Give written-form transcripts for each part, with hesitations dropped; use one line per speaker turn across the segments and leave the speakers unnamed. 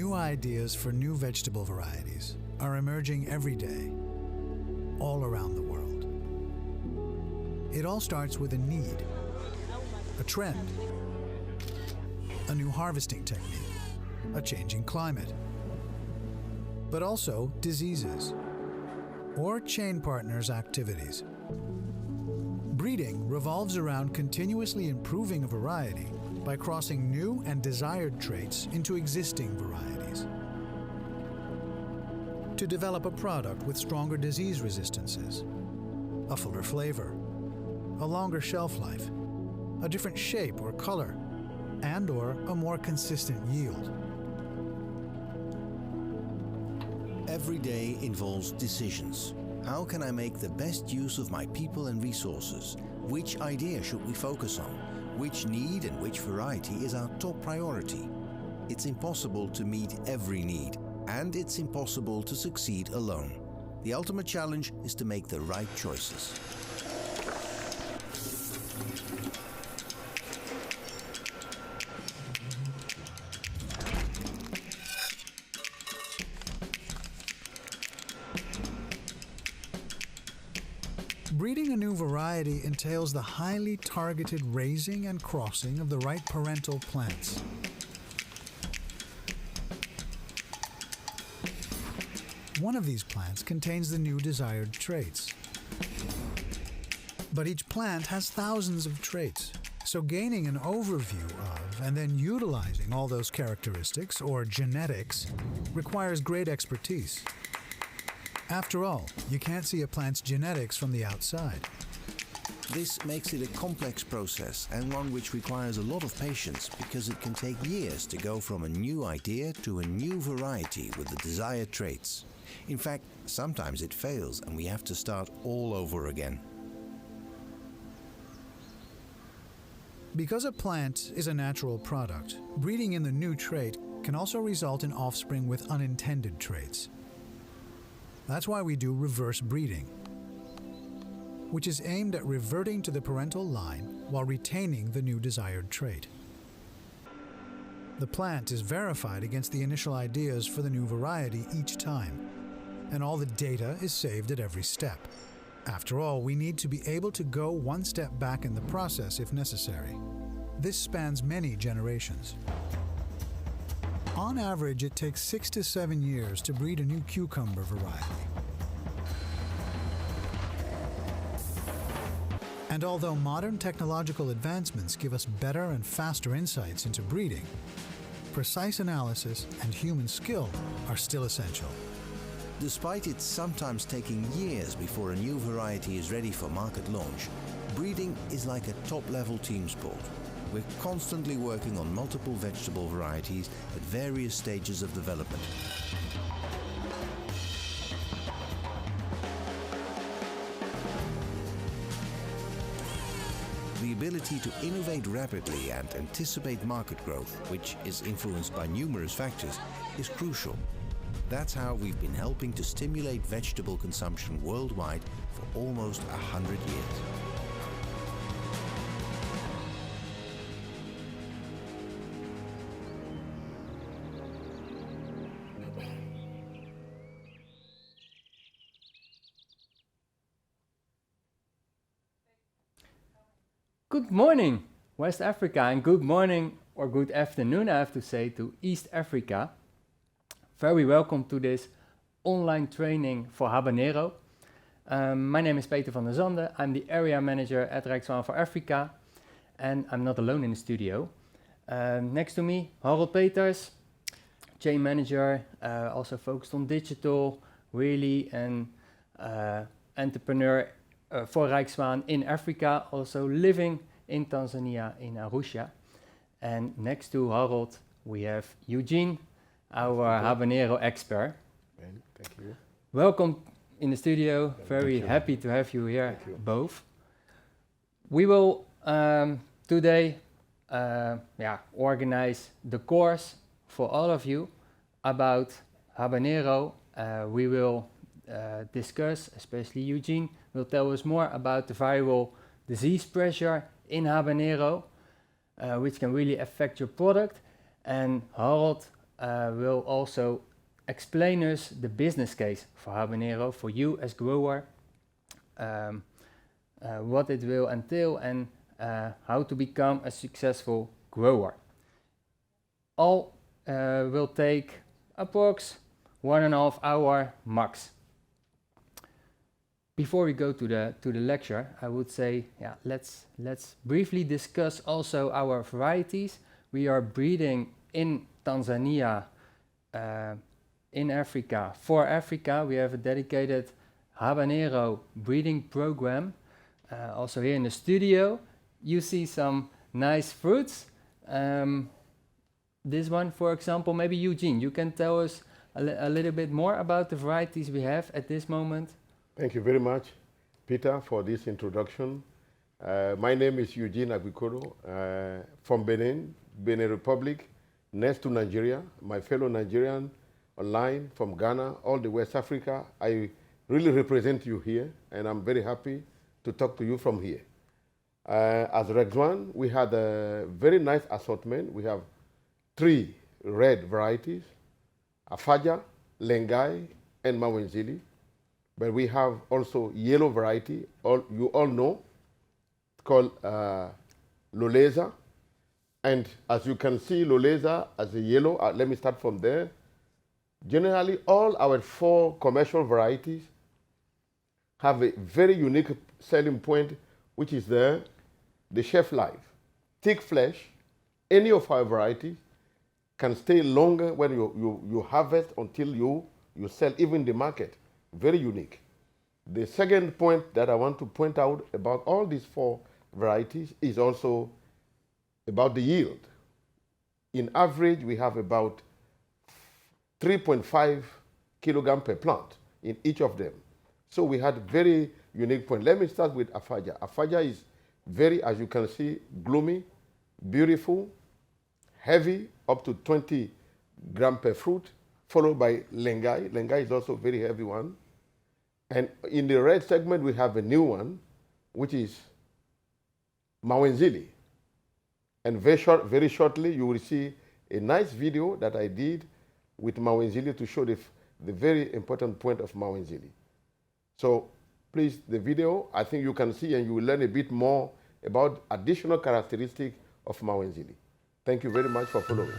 New ideas for new vegetable varieties are emerging every day, all around the world. It all starts with a need, a trend, a new harvesting technique, a changing climate, but also diseases or chain partners' activities. Breeding revolves around continuously improving a variety by crossing new and desired traits into existing varieties. To develop a product with stronger disease resistances, a fuller flavor, a longer shelf life, a different shape or color, and/or a more consistent yield.
Every day involves decisions. How can I make the best use of my people and resources? Which idea should we focus on? Which need and which variety is our top priority? It's impossible to meet every need, and it's impossible to succeed alone. The ultimate challenge is to make the right choices.
Breeding a new variety entails the highly targeted raising and crossing of the right parental plants. One of these plants contains the new desired traits. But each plant has thousands of traits, so gaining an overview of and then utilizing all those characteristics, or genetics, requires great expertise. After all, you can't see a plant's genetics from the outside.
This makes it a complex process and one which requires a lot of patience because it can take years to go from a new idea to a new variety with the desired traits. In fact, sometimes it fails and we have to start all over again.
Because a plant is a natural product, breeding in the new trait can also result in offspring with unintended traits. That's why we do reverse breeding, which is aimed at reverting to the parental line while retaining the new desired trait. The plant is verified against the initial ideas for the new variety each time, and all the data is saved at every step. After all, we need to be able to go one step back in the process if necessary. This spans many generations. On average, it takes 6 to 7 years to breed a new cucumber variety. And although modern technological advancements give us better and faster insights into breeding, precise analysis and human skill are still essential.
Despite it sometimes taking years before a new variety is ready for market launch, breeding is like a top-level team sport. We're constantly working on multiple vegetable varieties at various stages of development. The ability to innovate rapidly and anticipate market growth, which is influenced by numerous factors, is crucial. That's how we've been helping to stimulate vegetable consumption worldwide for almost 100 years.
Good morning, West Africa, and good morning or good afternoon, I have to say, to East Africa. Very welcome to this online training for Habanero. My name is Peter van der Zande. I'm the area manager at Rijkswaan for Africa, and I'm not alone in the studio. Next to me, Harold Peters, chain manager, also focused on digital, really an entrepreneur for Rijkswaan in Africa, also living in Tanzania, in Arusha. And next to Harold, we have Eugene, our Habanero expert.
Thank you.
Welcome in the studio. Very happy to have you here, both. We will today organize the course for all of you about Habanero. We will discuss, especially Eugene will tell us more about the viral disease pressure in Habanero, which can really affect your product. And Harold will also explain us the business case for Habanero, for you as grower, what it will entail, and how to become a successful grower. All will take approx 1.5 hours max. Before we go to the lecture, I would say, yeah, let's briefly discuss also our varieties. We are breeding in Tanzania, in Africa, for Africa. We have a dedicated Habanero breeding program. Also here in the studio, you see some nice fruits. This one, for example, maybe Eugene, you can tell us a little bit more about the varieties we have at this moment.
Thank you very much, Peter, for this introduction. My name is Eugene Agbikodo, from Benin Republic, next to Nigeria. My fellow Nigerian online from Ghana, all the West Africa. I really represent you here, and I'm very happy to talk to you from here. As Rexwan, we had a very nice assortment. We have 3 red varieties, Afaja, Lengai, and Mawenzili. But we have also yellow variety, you all know, called Loleza. And as you can see, Loleza as a yellow, let me start from there. Generally, all our 4 commercial varieties have a very unique selling point, which is the shelf life. Thick flesh, any of our varieties can stay longer when you harvest until you sell, even the market. Very unique. The second point that I want to point out about all these 4 varieties is also about the yield. In average, we have about 3.5 kilogram per plant in each of them. So we had very unique point. Let me start with Afaja. Afaja is very, as you can see, gloomy, beautiful, heavy, up to 20 gram per fruit, followed by Lengai. Lengai is also a very heavy one. And in the red segment, we have a new one, which is Mawenzili. And very shortly, you will see a nice video that I did with Mawenzili to show the very important point of Mawenzili. So please, the video, I think you can see and you will learn a bit more about additional characteristics of Mawenzili. Thank you very much for following.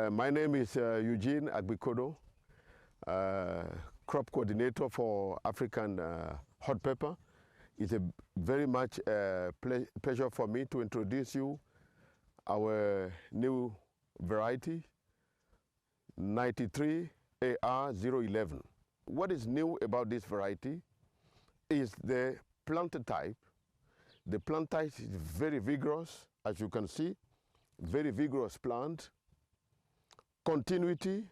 My name is Eugene Agbikodo, crop coordinator for African hot pepper. It's a very much pleasure for me to introduce you our new variety, 93 AR011. What is new about this variety is the plant type. The plant type is very vigorous, as you can see, very vigorous plant. Continuity,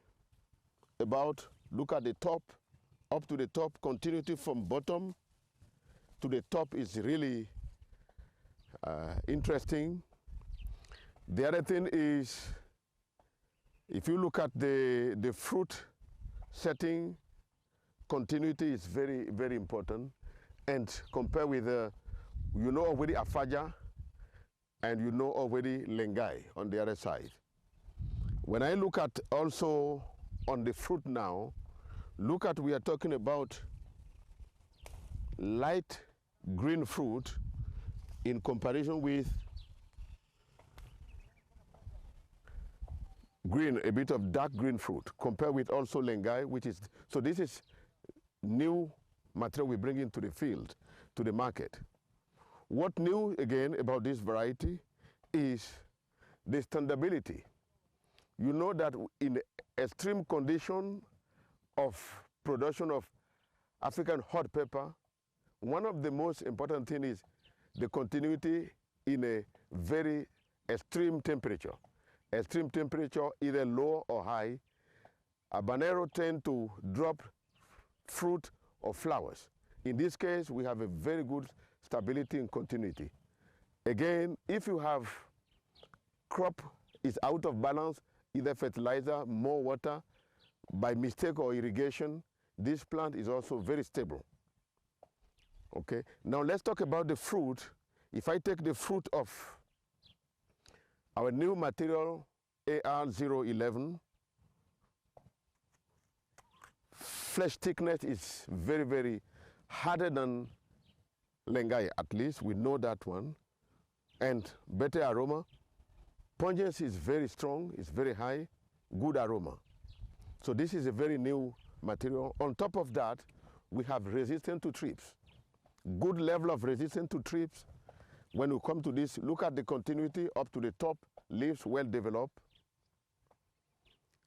look at the top, up to the top, continuity from bottom to the top is really interesting. The other thing is, if you look at the fruit setting, continuity is very, very important. And compare with, you know already Afaja, and you know already Lengai on the other side. When I look at also on the fruit now, look at, we are talking about light green fruit in comparison with green, a bit of dark green fruit, compared with also Lengai, which is, so this is new material we bring into the field, to the market. What new again about this variety is the standability. You know that in extreme condition of production of African hot pepper, one of the most important things is the continuity in a very extreme temperature. Extreme temperature, either low or high, Habanero tend to drop fruit or flowers. In this case, we have a very good stability and continuity. Again, if you have crop is out of balance, either fertilizer, more water, by mistake or irrigation, this plant is also very stable. Okay, now let's talk about the fruit. If I take the fruit of our new material AR011, flesh thickness is very, very harder than Lengai, at least we know that one, and better aroma. Pungency is very strong, it's very high, good aroma. So this is a very new material. On top of that, we have resistance to thrips. Good level of resistance to thrips. When we come to this, look at the continuity up to the top, leaves well developed.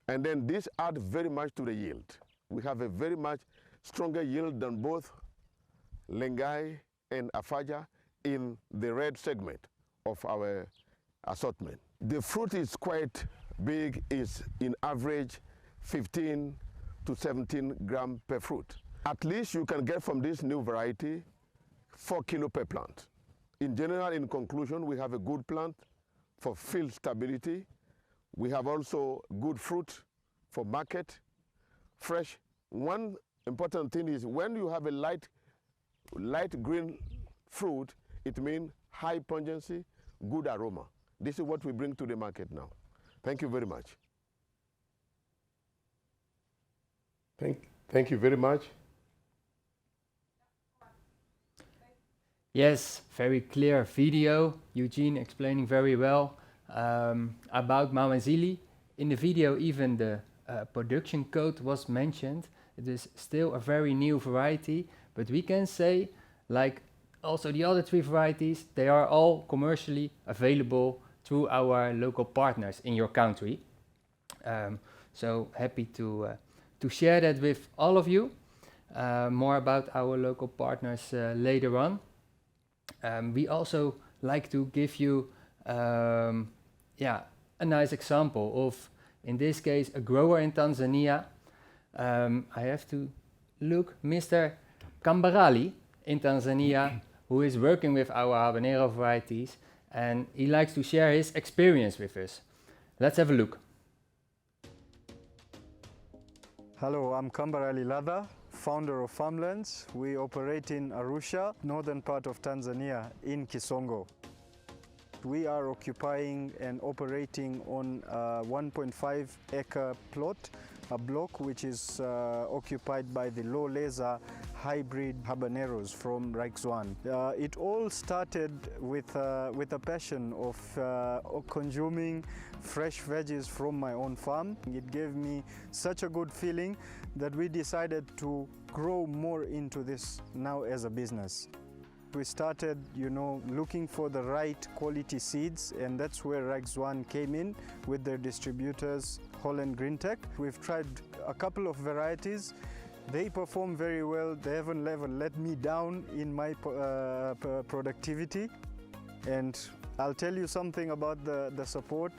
And then this adds very much to the yield. We have a very much stronger yield than both Lengai and Afaja in the red segment of our assortment. The fruit is quite big, is in average 15 to 17 grams per fruit. At least you can get from this new variety 4 kilos per plant. In general, in conclusion, we have a good plant for field stability. We have also good fruit for market, fresh. One important thing is when you have a light green fruit, it means high pungency, good aroma. This is what we bring to the market now. Thank you very much. Thank you very much.
Yes, very clear video. Eugene explaining very well about Mawazili. In the video, even the production code was mentioned. It is still a very new variety, but we can say, like also the other 3 varieties, they are all commercially available through our local partners in your country. So happy to share that with all of you. More about our local partners later on. We also like to give you a nice example of, in this case, a grower in Tanzania. I have to look, Mr. Kambarali in Tanzania, who is working with our Habanero varieties, and he likes to share his experience with us. Let's have a look.
Hello, I'm Kambarali Ladha, founder of Farmlands. We operate in Arusha, northern part of Tanzania, in Kisongo. We are occupying and operating on a 1.5 acre plot, a block which is occupied by the low laser hybrid habaneros from Raikzwan. It all started with a passion of consuming fresh veggies from my own farm. It gave me such a good feeling that we decided to grow more into this now as a business. We started, looking for the right quality seeds, and that's where Raikzwan came in with their distributors, Holland Green Tech. We've tried a couple of varieties. They perform very well. They haven't let me down in my productivity. And I'll tell you something about the support.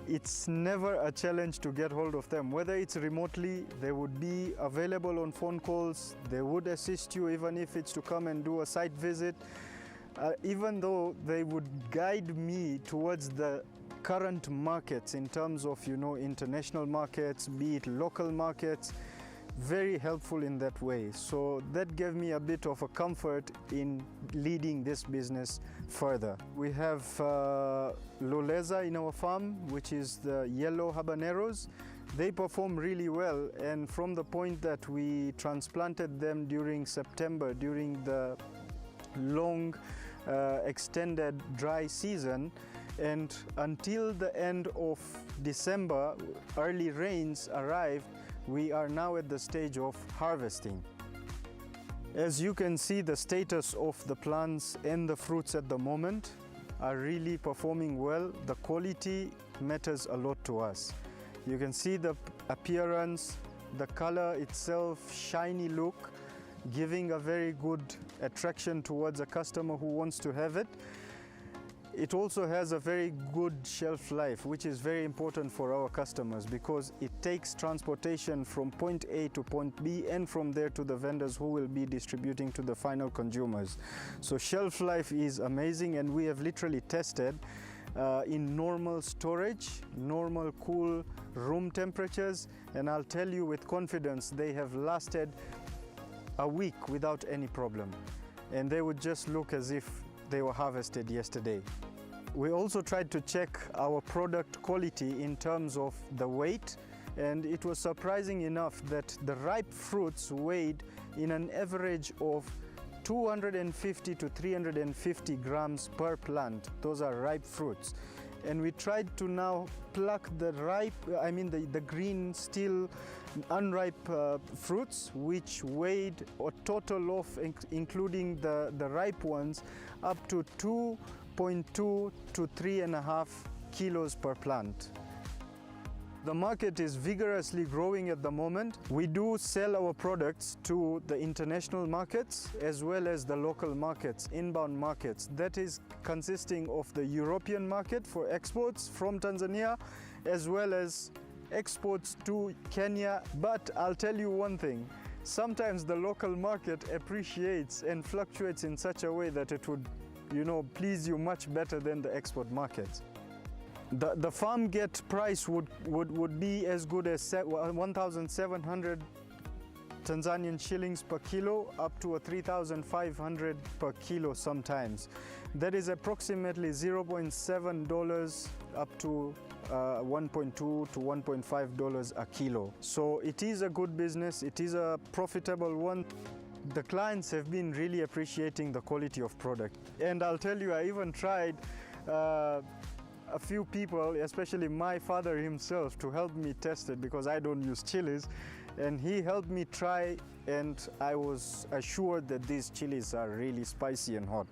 It's never a challenge to get hold of them. Whether it's remotely, they would be available on phone calls. They would assist you even if it's to come and do a site visit. Even though they would guide me towards the current markets in terms of, international markets, be it local markets, very helpful in that way. So that gave me a bit of a comfort in leading this business further. We have Loleza in our farm, which is the yellow habaneros. They perform really well, and from the point that we transplanted them during September, during the long extended dry season, and until the end of December, early rains arrived, we are now at the stage of harvesting. As you can see, the status of the plants and the fruits at the moment are really performing well. The quality matters a lot to us. You can see the appearance, the color itself, shiny look, giving a very good attraction towards a customer who wants to have it. It also has a very good shelf life, which is very important for our customers because it takes transportation from point A to point B and from there to the vendors who will be distributing to the final consumers. So shelf life is amazing, and we have literally tested in normal storage, normal cool room temperatures, and I'll tell you with confidence they have lasted a week without any problem. and they would just look as if they were harvested yesterday. We also tried to check our product quality in terms of the weight, and it was surprising enough that the ripe fruits weighed in an average of 250 to 350 grams per plant. Those are ripe fruits. And we tried to now pluck the the green, still unripe fruits, which weighed a total of, including the ripe ones, up to 2.2 to 3.5 kilos per plant. The market is vigorously growing at the moment. We do sell our products to the international markets as well as the local markets, inbound markets. That is consisting of the European market for exports from Tanzania as well as exports to Kenya. But I'll tell you one thing, sometimes the local market appreciates and fluctuates in such a way that it would, please you much better than the export markets. The farm gate price would be as good as 1,700 Tanzanian shillings per kilo, up to 3,500 per kilo sometimes. That is approximately $0.7 up to $1.2 to $1.5 a kilo. So it is a good business, it is a profitable one. The clients have been really appreciating the quality of product. And I'll tell you, I even tried a few people, especially my father himself, to help me test it because I don't use chilies, and he helped me try, and I was assured that these chilies are really spicy and hot.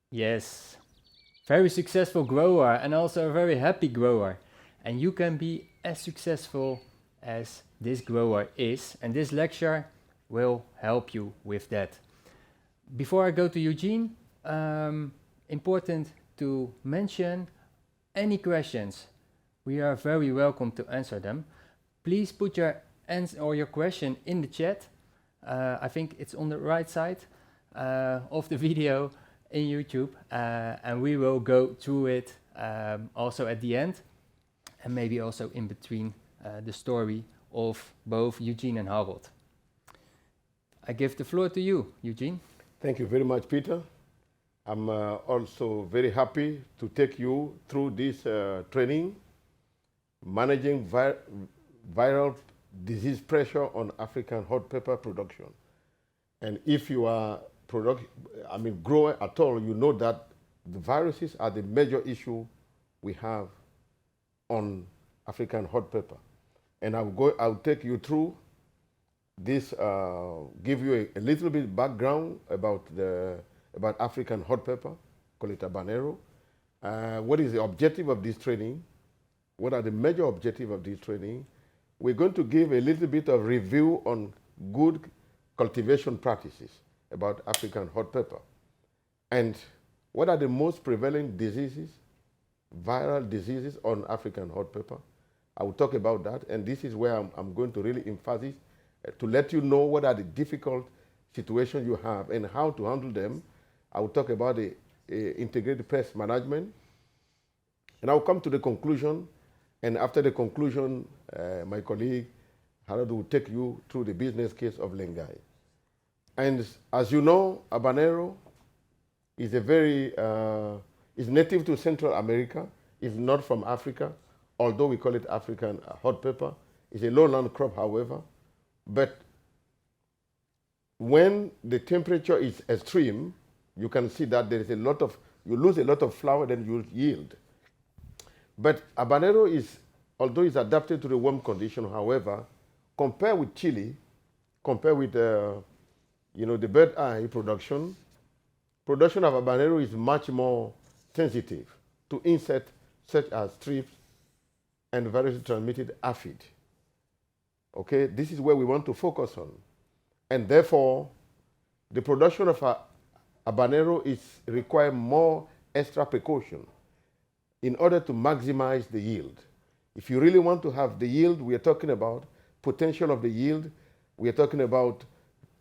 Yes, very successful grower and also a very happy grower. And you can be as successful as this grower is, and this lecture will help you with that. Before I go to Eugene, important to mention any questions. We are very welcome to answer them. Please put your answer or your question in the chat. I think it's on the right side of the video in YouTube, and we will go through it also at the end, and maybe also in between the story of both Eugene and Harold. I give the floor to you, Eugene.
Thank you very much, Peter. I'm also very happy to take you through this training, managing viral disease pressure on African hot pepper production. And if you are grower at all, you know that the viruses are the major issue we have on African hot pepper. And I'll take you through this, give you a little bit background about African hot pepper, call it Habanero. What is the objective of this training? What are the major objectives of this training? We're going to give a little bit of review on good cultivation practices about African hot pepper. And what are the most prevalent diseases, viral diseases on African hot pepper? I will talk about that, and this is where I'm going to really emphasize to let you know what are the difficult situations you have and how to handle them. I will talk about the integrated pest management, and I will come to the conclusion, and after the conclusion, my colleague Harold will take you through the business case of Lengai. And as you know, Habanero is is native to Central America, is not from Africa, although we call it African hot pepper. It's a lowland crop, however. But when the temperature is extreme, you can see that there is you lose a lot of flower, then you yield. But Habanero although it's adapted to the warm condition, however, compared with chili, compared with the bird eye production of Habanero is much more sensitive to insects such as thrips and virus transmitted aphid. Okay, this is where we want to focus on. And therefore, the production of Habanero require more extra precaution in order to maximize the yield. If you really want to have the yield we are talking about, potential of the yield, we are talking about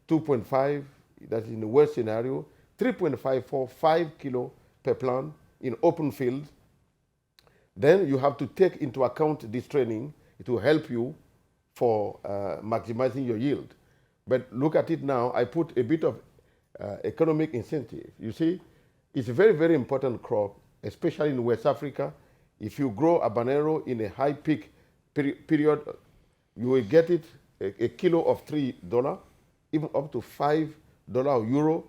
2.5, that's in the worst scenario, 3.54, 5 kilo per plant in open fields. Then you have to take into account this training. It will help you for maximizing your yield. But look at it now, I put a bit of economic incentive. You see, it's a very, very important crop, especially in West Africa. If you grow habanero in a high peak period, you will get it a kilo of $3, even up to $5 or euro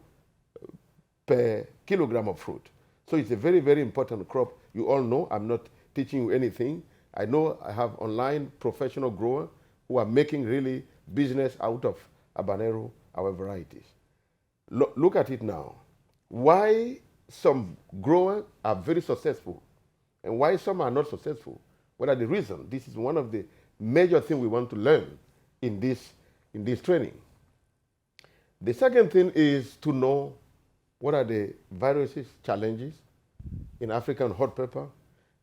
per kilogram of fruit. So it's a very, very important crop. You all know, I'm not teaching you anything. I know I have online professional growers who are making really business out of habanero, our varieties. Look at it now. Why some growers are very successful and why some are not successful? What are the reasons? This is one of the major things we want to learn in this training. The second thing is to know what are the viruses, challenges in African hot pepper,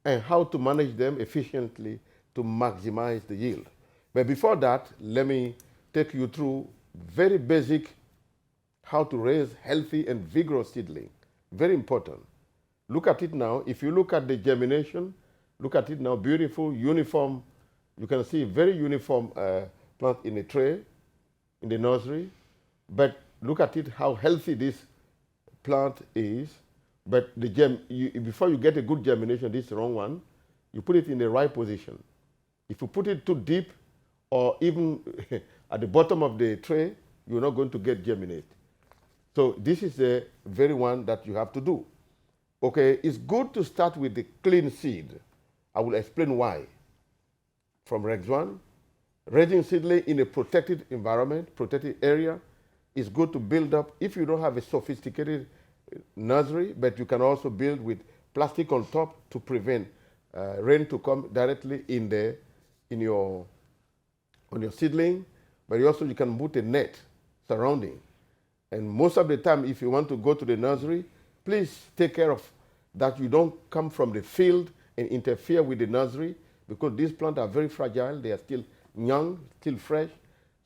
and how to manage them efficiently to maximize the yield. But before that, let me take you through very basic how to raise healthy and vigorous seedling. Very important. Look at it now. If you look at the germination, look at it now, beautiful, uniform. You can see very uniform plant in a tray, in the nursery. But look at it, how healthy this plant is. But before you get a good germination, this is the wrong one, you put it in the right position. If you put it too deep or even at the bottom of the tray, you're not going to get germinate. So this is the very one that you have to do. Okay, it's good to start with the clean seed. I will explain why. From Rex 1, raising seedling in a protected environment, protected area, is good to build up. If you don't have a sophisticated nursery, but you can also build with plastic on top to prevent rain to come directly on your seedling. But you can put a net surrounding. And most of the time, if you want to go to the nursery, please take care of that you don't come from the field and interfere with the nursery, because these plants are very fragile. They are still young, still fresh.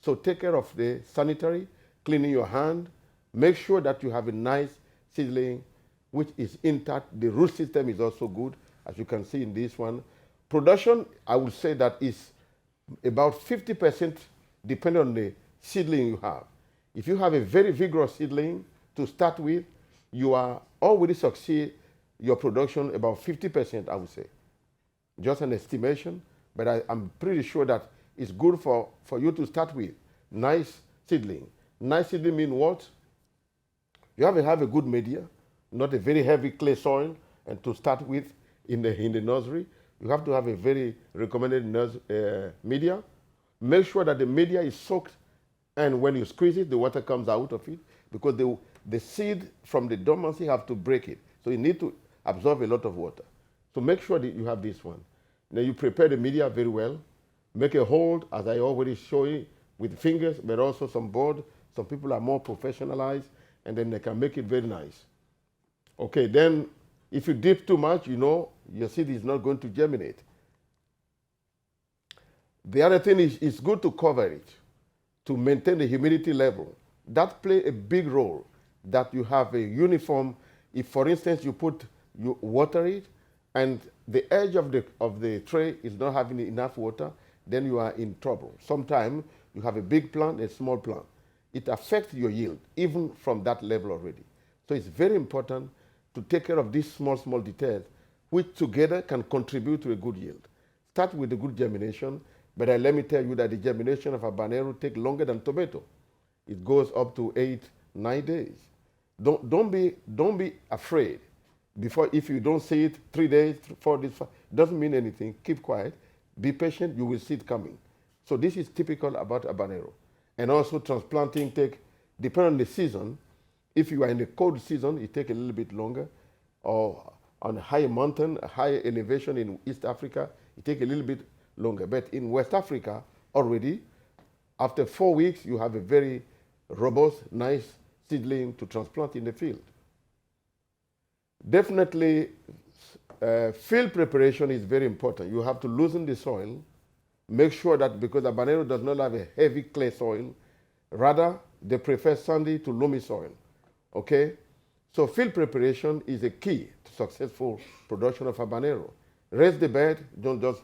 So take care of the sanitary, cleaning your hand. Make sure that you have a nice seedling which is intact. The root system is also good, as you can see in this one. Production, I would say that is about 50% depending on the seedling you have. If you have a very vigorous seedling to start with, you are already succeed your production about 50%, I would say. Just an estimation, but I'm pretty sure that it's good for you to start with. Nice seedling. Nice seedling means what? You have to have a good media, not a very heavy clay soil, and to start with in the nursery. You have to have a very recommended media. Make sure that the media is soaked, and when you squeeze it, the water comes out of it, because the seed from the dormancy have to break it. So you need to absorb a lot of water. So make sure that you have this one. Then you prepare the media very well. Make a hold, as I already show you, with fingers, but also some board. Some people are more professionalized, and then they can make it very nice. Okay, then if you dip too much, you know your seed is not going to germinate. The other thing is it's good to cover it, to maintain the humidity level. That plays a big role, that you have a uniform. If, for instance, you water it, and the edge of the tray is not having enough water, then you are in trouble. Sometimes you have a big plant, a small plant. It affects your yield, even from that level already. So it's very important to take care of these small, small details, which together can contribute to a good yield. Start with the good germination, but let me tell you that the germination of habanero takes longer than tomato. It goes up to 8-9 days. Don't be afraid. If you don't see it 3 days, 4 days, doesn't mean anything. Keep quiet. Be patient. You will see it coming. So this is typical about habanero. And also transplanting depending on the season. If you are in the cold season, it takes a little bit longer. Or on a high mountain, a high elevation in East Africa, it takes a little bit longer. But in West Africa, already, after 4 weeks, you have a very robust, nice seedling to transplant in the field. Definitely, field preparation is very important. You have to loosen the soil. Make sure that, because habanero does not have a heavy clay soil, rather they prefer sandy to loamy soil. Okay? So field preparation is a key to successful production of habanero. Raise the bed, don't just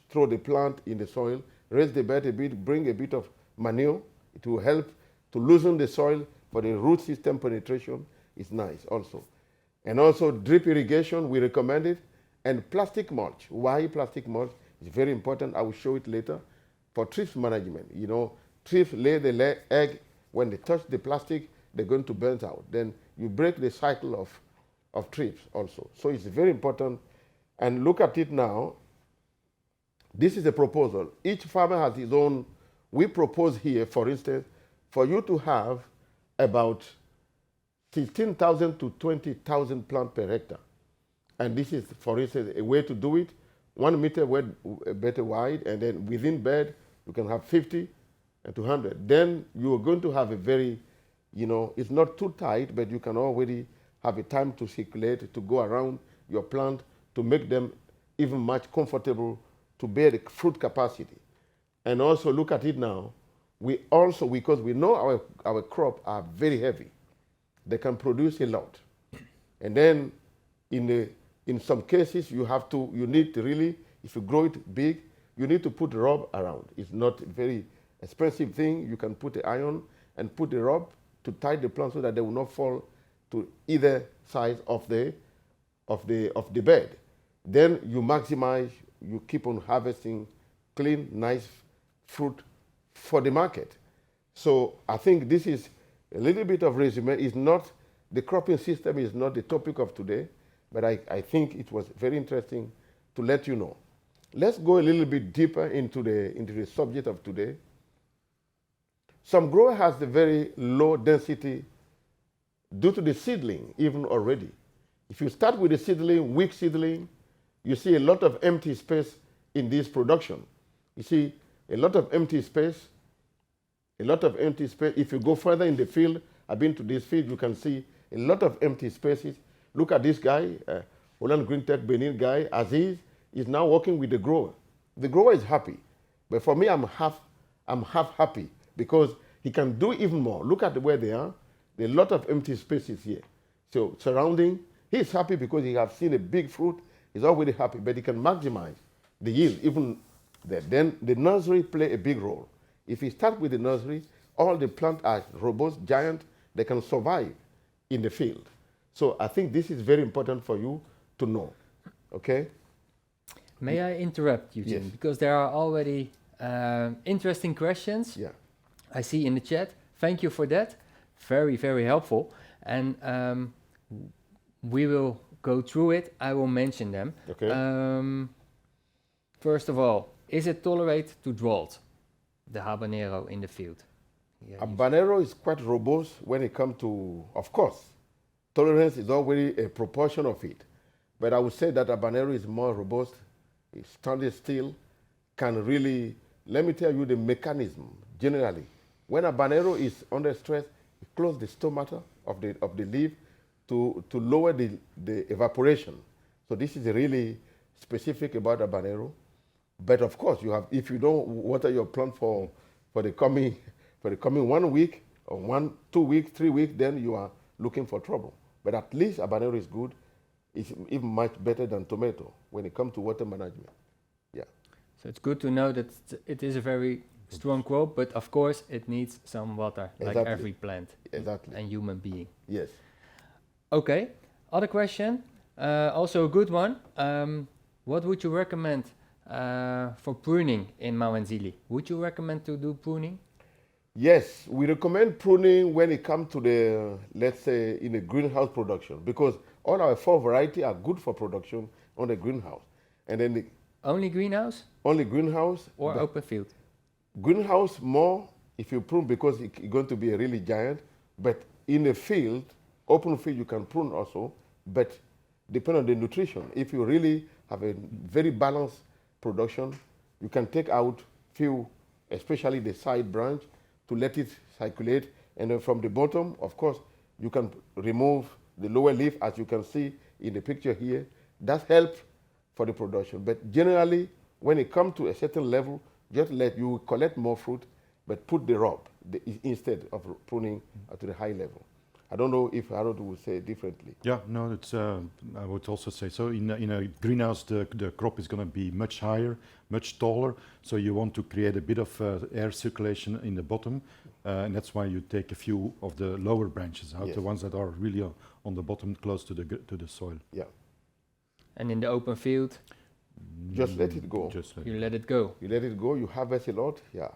throw the plant in the soil. raise the bed a bit, bring a bit of manure. It will help to loosen the soil for the root system penetration. Is nice also. And also drip irrigation, we recommend it. And plastic mulch. Why plastic mulch? It's very important. I will show it later. For thrift management, you know, thrift lay the egg. When they touch the plastic, they're going to burn out. Then you break the cycle of thrift also. So it's very important. And look at it now. This is a proposal. Each farmer has his own. We propose here, for instance, for you to have about 15,000 to 20,000 plants per hectare. And this is, for instance, a way to do it. 1 meter better wide, and then within bed, you can have 50 and 200. Then you are going to have a very, you know, it's not too tight, but you can already have a time to circulate, to go around your plant, to make them even much comfortable to bear the fruit capacity. And also look at it now. We also, because we know our crop are very heavy, they can produce a lot. And then in some cases, you need to really, if you grow it big, you need to put rub around. It's not a very expensive thing. You can put the iron and put the rub to tie the plant so that they will not fall to either side of the bed. Then you maximize, you keep on harvesting clean, nice fruit for the market. So I think this is a little bit of resume. It's not, the cropping system is not the topic of today, but I think it was very interesting to let you know. Let's go a little bit deeper into the subject of today. Some grower has the very low density due to the seedling even already. If you start with the seedling, weak seedling, you see a lot of empty space in this production. You see a lot of empty space, a lot of empty space. If you go further in the field, I've been to this field, you can see a lot of empty spaces. Look at this guy, Holland Green Tech Benin guy, Aziz, is now working with the grower. The grower is happy, but for me, I'm half happy because he can do even more. Look at where they are. There are a lot of empty spaces here. So surrounding, he's happy because he has seen a big fruit. He's already happy, but he can maximize the yield even there. Then the nursery play a big role. If you start with the nursery, all the plants are robust, giant, they can survive in the field. So I think this is very important for you to know, okay?
May I interrupt, Eugene?
Yes.
Because there are already interesting questions.
Yeah.
I see in the chat. Thank you for that. Very, very helpful. And we will go through it. I will mention them.
Okay.
First of all, is it tolerate to drought, the habanero in the field? Yeah,
Habanero is quite robust when it comes to, of course, tolerance is already a proportion of it. But I would say that habanero is more robust, it's standing still, can really, let me tell you the mechanism generally. When habanero is under stress, it closes the stomata of the leaf to lower the evaporation. So this is really specific about habanero. But of course, you have, if you don't water your plant for the coming 1 week or 2 weeks, 3 weeks, then you are looking for trouble. But at least habanero is good. It's even much better than tomato when it comes to water management. Yeah.
So it's good to know that it is a very strong crop, but of course it needs some water, like
Exactly.
every plant and human being.
Yes.
Okay, other question, also a good one. What would you recommend for pruning in Mawenzili? Would you recommend to do pruning?
Yes, we recommend pruning when it comes to the, let's say, in a greenhouse production, because all our 4 varieties are good for production on the greenhouse. And then
Only greenhouse
only greenhouse
or open field?
Greenhouse more if you prune because it's going to be a really giant, but in a field, open field you can prune also, but depend on the nutrition. If you really have a very balanced production, you can take out few, especially the side branch, to let it circulate. And then from the bottom, of course, you can remove the lower leaf, as you can see in the picture here. That helps for the production. But generally, when it comes to a certain level, just let you collect more fruit, but put the rub instead of pruning to the high level. I don't know if Harold would say it differently.
Yeah, no, it's, I would also say so. In a greenhouse, the crop is going to be much higher, much taller. So you want to create a bit of air circulation in the bottom, and that's why you take a few of the lower branches out,
Yes.
the ones that are really on the bottom, close to the soil.
Yeah.
And in the open field,
Just let it go.
Just let
you let it go.
You let it go, you harvest a lot, yeah.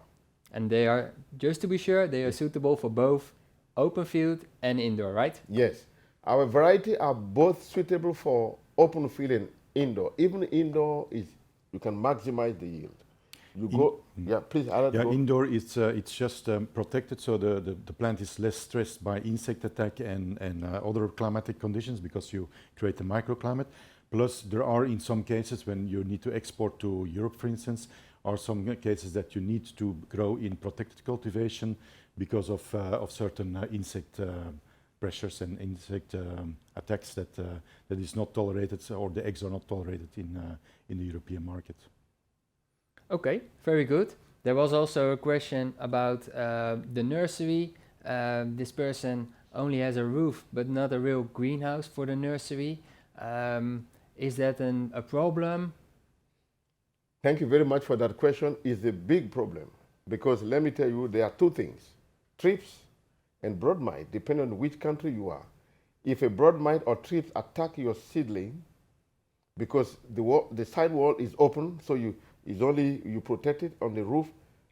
And they are, just to be sure, they are suitable for both open field and indoor, right?
Yes. Our variety are both suitable for open field and indoor. Even indoor is, you can maximize the yield. You go, yeah, please, Harold,
Yeah,
go.
indoor it's just protected, so the plant is less stressed by insect attack and other climatic conditions because you create a microclimate. Plus, there are in some cases when you need to export to Europe, for instance, are some cases that you need to grow in protected cultivation because of certain insect pressures and insect attacks that is not tolerated, or the eggs are not tolerated in the European market.
Okay, very good. There was also a question about the nursery. This person only has a roof, but not a real greenhouse for the nursery. Is that a problem?
Thank you very much for that question. It's a big problem because let me tell you, there are two things, thrips and broad mite, depending on which country you are. If a broad mite or thrips attack your seedling, because the side wall is open, so you protect it on the roof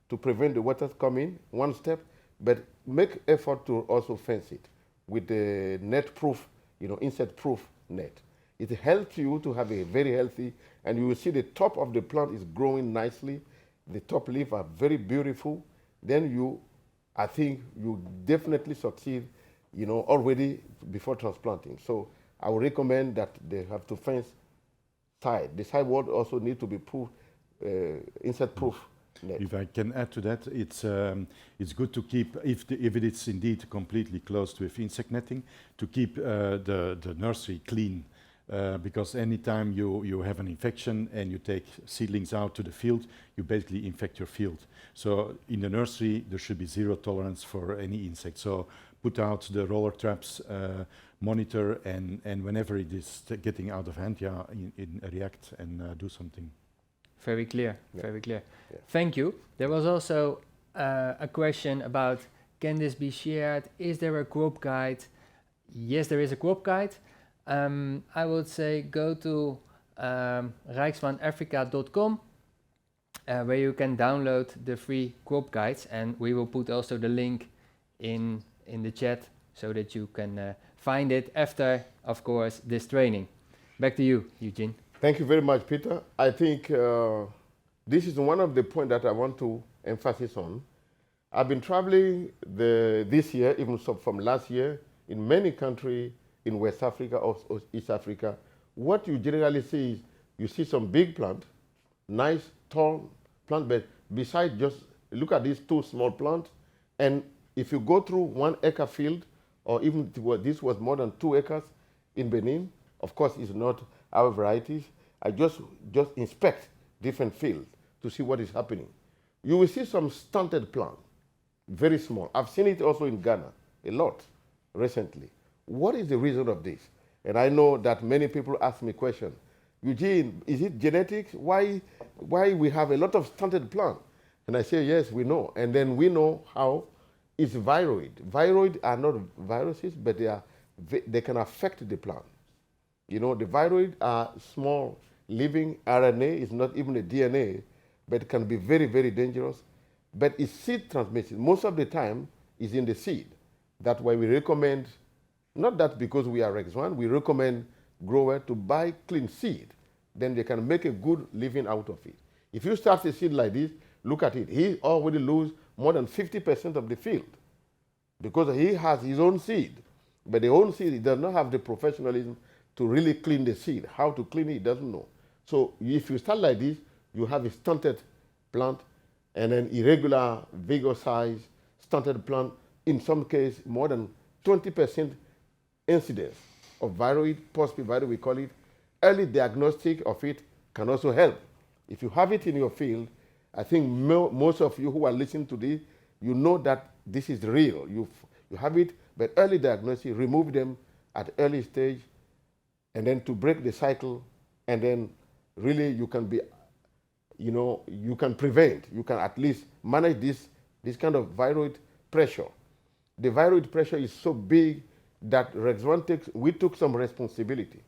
to prevent the water coming, one step, but make effort to also fence it with the net proof, insect proof net. It helps you to have a very healthy, and you will see the top of the plant is growing nicely. The top leaves are very beautiful. Then I think you definitely succeed, already before transplanting. So I would recommend that they have to fence side. The side wall also need to be proof, insect proof net.
If I can add to that, it's good to keep, if it is indeed completely closed with insect netting, to keep the nursery clean. Because anytime you have an infection and you take seedlings out to the field, you basically infect your field. So in the nursery, there should be zero tolerance for any insect. So put out the roller traps, monitor, and whenever it is getting out of hand, react and do something.
Very clear,
Yeah.
very clear.
Yeah.
Thank you. There was also a question about, can this be shared? Is there a crop guide? Yes, there is a crop guide. I would say go to rijksmanafrica.com where you can download the free crop guides, and we will put also the link in the chat so that you can find it after, of course, this training. Back to you, Eugene.
Thank you very much, Peter. I think this is one of the points that I want to emphasize on. I've been traveling this year, even from last year, in many countries in West Africa or East Africa. What you generally see is you see some big plant, nice, tall plant, but beside just look at these two small plants, and if you go through 1 acre field, or even this was more than 2 acres in Benin, of course it's not our varieties, I just inspect different fields to see what is happening. You will see some stunted plant, very small. I've seen it also in Ghana, a lot, recently. What is the reason of this? And I know that many people ask me questions. Eugene, is it genetics? Why we have a lot of stunted plant? And I say, yes, we know. And then we know how it's viroid. Viroid are not viruses, but they can affect the plant. The viroid are small living RNA. It's not even a DNA, but it can be very, very dangerous. But it's seed transmission. Most of the time, is in the seed. That's why we recommend, not that because we are Rex 1, we recommend grower to buy clean seed. Then they can make a good living out of it. If you start a seed like this, look at it. He already lose more than 50% of the field because he has his own seed. But the own seed, he does not have the professionalism to really clean the seed. How to clean it, he doesn't know. So if you start like this, you have a stunted plant and an irregular, vigor size, stunted plant, in some case, more than 20% incidence of viroid, post-viroid we call it. Early diagnostic of it can also help. If you have it in your field, I think most of you who are listening to this, you know that this is real. You have it But early diagnosis, remove them at early stage, and then to break the cycle, and then really you can be, you can prevent, you can at least manage this kind of viroid pressure. The viroid pressure is so big that we took some responsibility.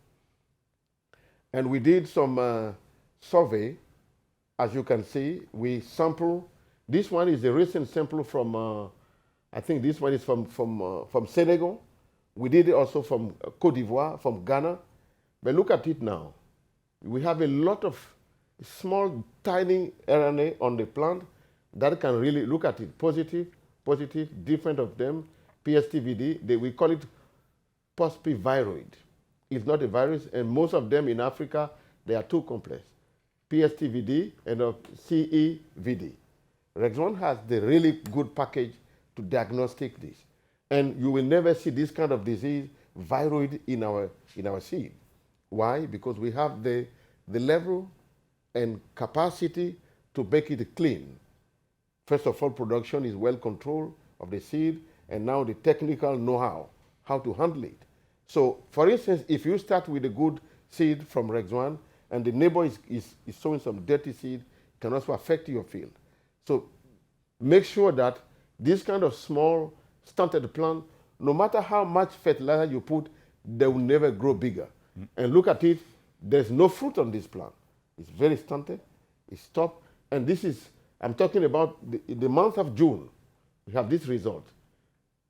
And we did some survey. As you can see, we sample. This one is a recent sample from, I think this one is from Senegal. We did it also from Côte d'Ivoire, from Ghana. But look at it now. We have a lot of small, tiny RNA on the plant that can really look at it. Positive, different of them. PSTVD, we call it post-viroid. It's not a virus, and most of them in Africa, they are too complex. PSTVD and CEVD. Rex1 has the really good package to diagnostic this. And you will never see this kind of disease, viroid, in our seed. Why? Because we have the level and capacity to make it clean. First of all, production is well controlled of the seed, and now the technical know-how, how to handle it. So, for instance, if you start with a good seed from Rex1, and the neighbor is sowing some dirty seed, it can also affect your field. So, make sure that this kind of small, stunted plant, no matter how much fertilizer you put, they will never grow bigger. And look at it, there's no fruit on this plant. It's very stunted, it's stopped, and this is, I'm talking about the month of June, we have this result.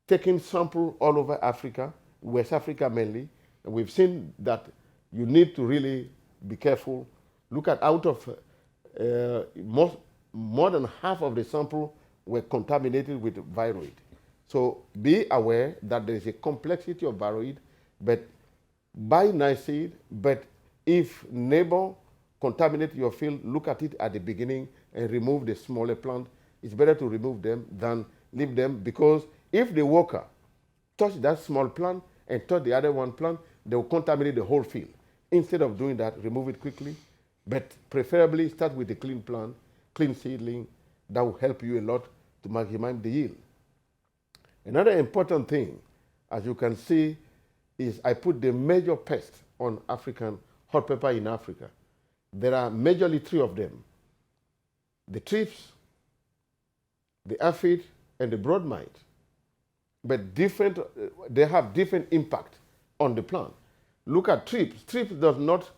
Taking sample all over Africa, West Africa mainly, and we've seen that you need to really be careful. Look at out of more than half of the sample were contaminated with viroid. So be aware that there is a complexity of viroid, but buy nice seed, but if neighbor contaminate your field, look at it at the beginning and remove the smaller plant. It's better to remove them than leave them, because if the worker touch that small plant and touch the other one plant, they will contaminate the whole field. Instead of doing that, remove it quickly, but preferably start with the clean plant, clean seedling. That will help you a lot to maximize the yield. Another important thing, as you can see, is I put the major pests on African hot pepper in Africa. There are majorly 3 of them: the thrips, the aphid, and the broad mite. But they have different impact on the plant. Look at thrips. Thrips does not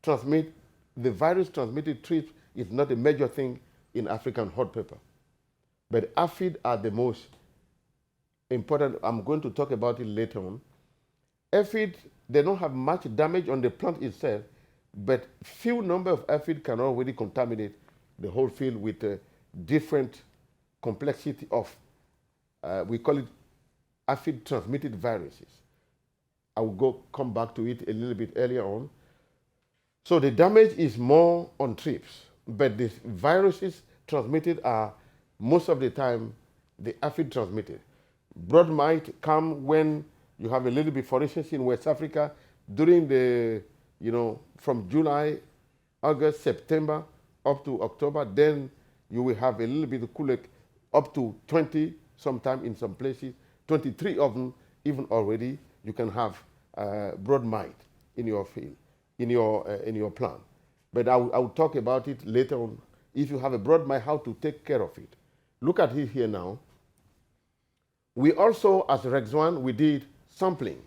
transmit, the virus transmitted thrips is not a major thing in African hot pepper. But aphid are the most important. I'm going to talk about it later on. Aphid, they don't have much damage on the plant itself, but few number of aphid can already contaminate the whole field with a different complexity of, we call it aphid transmitted viruses. I will come back to it a little bit earlier on. So the damage is more on thrips, but the viruses transmitted are most of the time the aphid transmitted. Broad mite come when you have a little bit, for instance, in West Africa, during the, from July, August, September, up to October, then you will have a little bit of cooler, up to 20, sometime in some places, 23 of them, even already, you can have broad mite in your field, in your plant. But I will talk about it later on. If you have a broad mite, how to take care of it. Look at it here now. We also, as Rex1, we did sampling.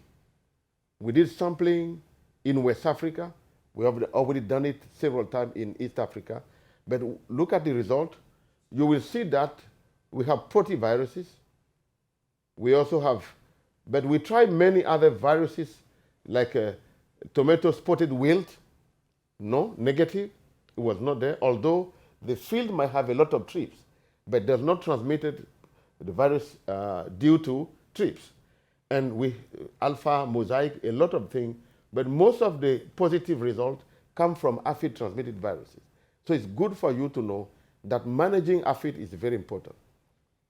We did sampling in West Africa. We have already done it several times in East Africa. But look at the result. You will see that we have proteviruses. We also have, but we tried many other viruses like tomato spotted wilt. No, negative. It was not there. Although the field might have a lot of thrips, but does not transmitted the virus due to thrips. And we alpha, mosaic, a lot of things, but most of the positive results come from aphid transmitted viruses. So it's good for you to know that managing aphid is very important.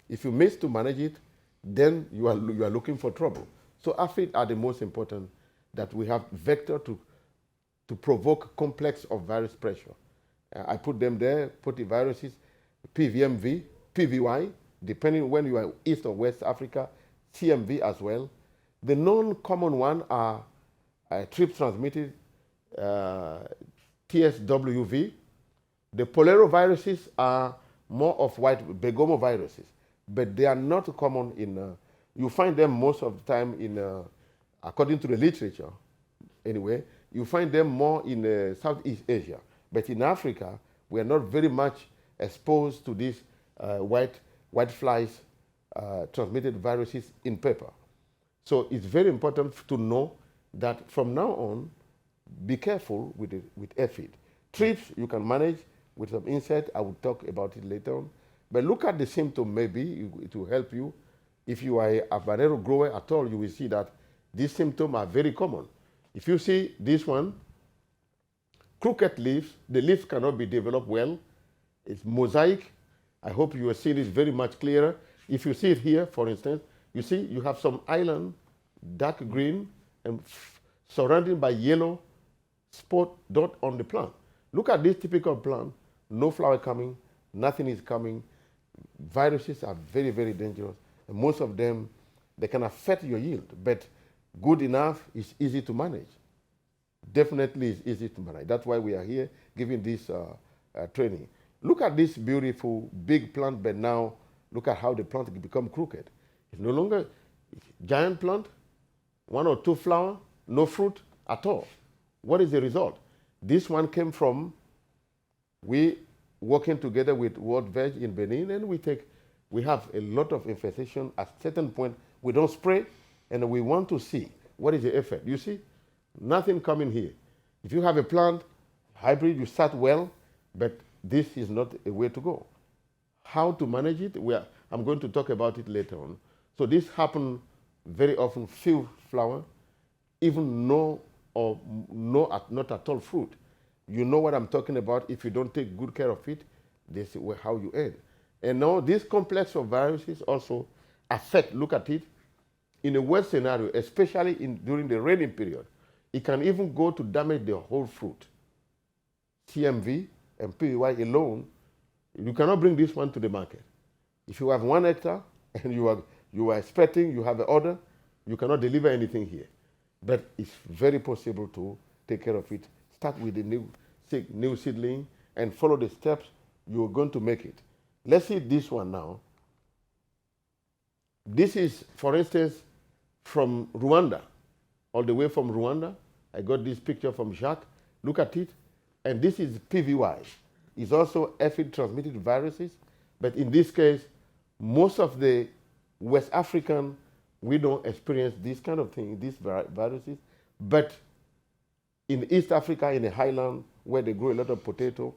If you miss to manage it, then you are looking for trouble. So aphid are the most important, that we have vector to provoke complex of virus pressure. I put them there, proteviruses, PVMV, PVY, depending when you are East or West Africa, TMV as well. The non-common one are thrips transmitted TSWV. The polariviruses are more of white begomoviruses, but they are not common in, you find them most of the time in, according to the literature, anyway, you find them more in Southeast Asia. But in Africa, we are not very much exposed to these white flies transmitted viruses in pepper. So it's very important to know that from now on, be careful with aphid. Thrips you can manage with some insect. I will talk about it later on. But look at the symptom, maybe it will help you. If you are a Habanero grower at all, you will see that these symptoms are very common. If you see this one, crooked leaves, the leaves cannot be developed well. It's mosaic. I hope you will see this very much clearer. If you see it here, for instance, you see you have some island, dark green, and surrounded by yellow spot dot on the plant. Look at this typical plant, no flower coming, nothing is coming. Viruses are very, very dangerous. And most of them, they can affect your yield, but good enough is easy to manage. Definitely is easy to manage. That's why we are here giving this training. Look at this beautiful big plant, but now look at how the plant can become crooked. It's no longer giant plant, 1 or 2 flowers, no fruit at all. What is the result? This one came from, we working together with World Veg in Benin, and we have a lot of infestation. At certain point, we don't spray, and we want to see what is the effect. You see, nothing coming here. If you have a plant, hybrid, you start well, but this is not a way to go. How to manage it? I'm going to talk about it later on. So this happens very often, few flower, even not at all fruit. You know what I'm talking about. If you don't take good care of it, this is how you end. And now this complex of viruses also affect, look at it, in a wet scenario, especially during the raining period, it can even go to damage the whole fruit. TMV and PY alone, you cannot bring this one to the market. If you have 1 hectare and you are expecting, you have an order, you cannot deliver anything here. But it's very possible to take care of it. Start with the new seedling and follow the steps. You're going to make it. Let's see this one now. This is, for instance, from Rwanda, all the way from Rwanda. I got this picture from Jacques. Look at it. And this is PVY. It's also aphid-transmitted viruses. But in this case, most of the West African, we don't experience this kind of thing, these viruses. But in East Africa, in the highland, where they grow a lot of potato,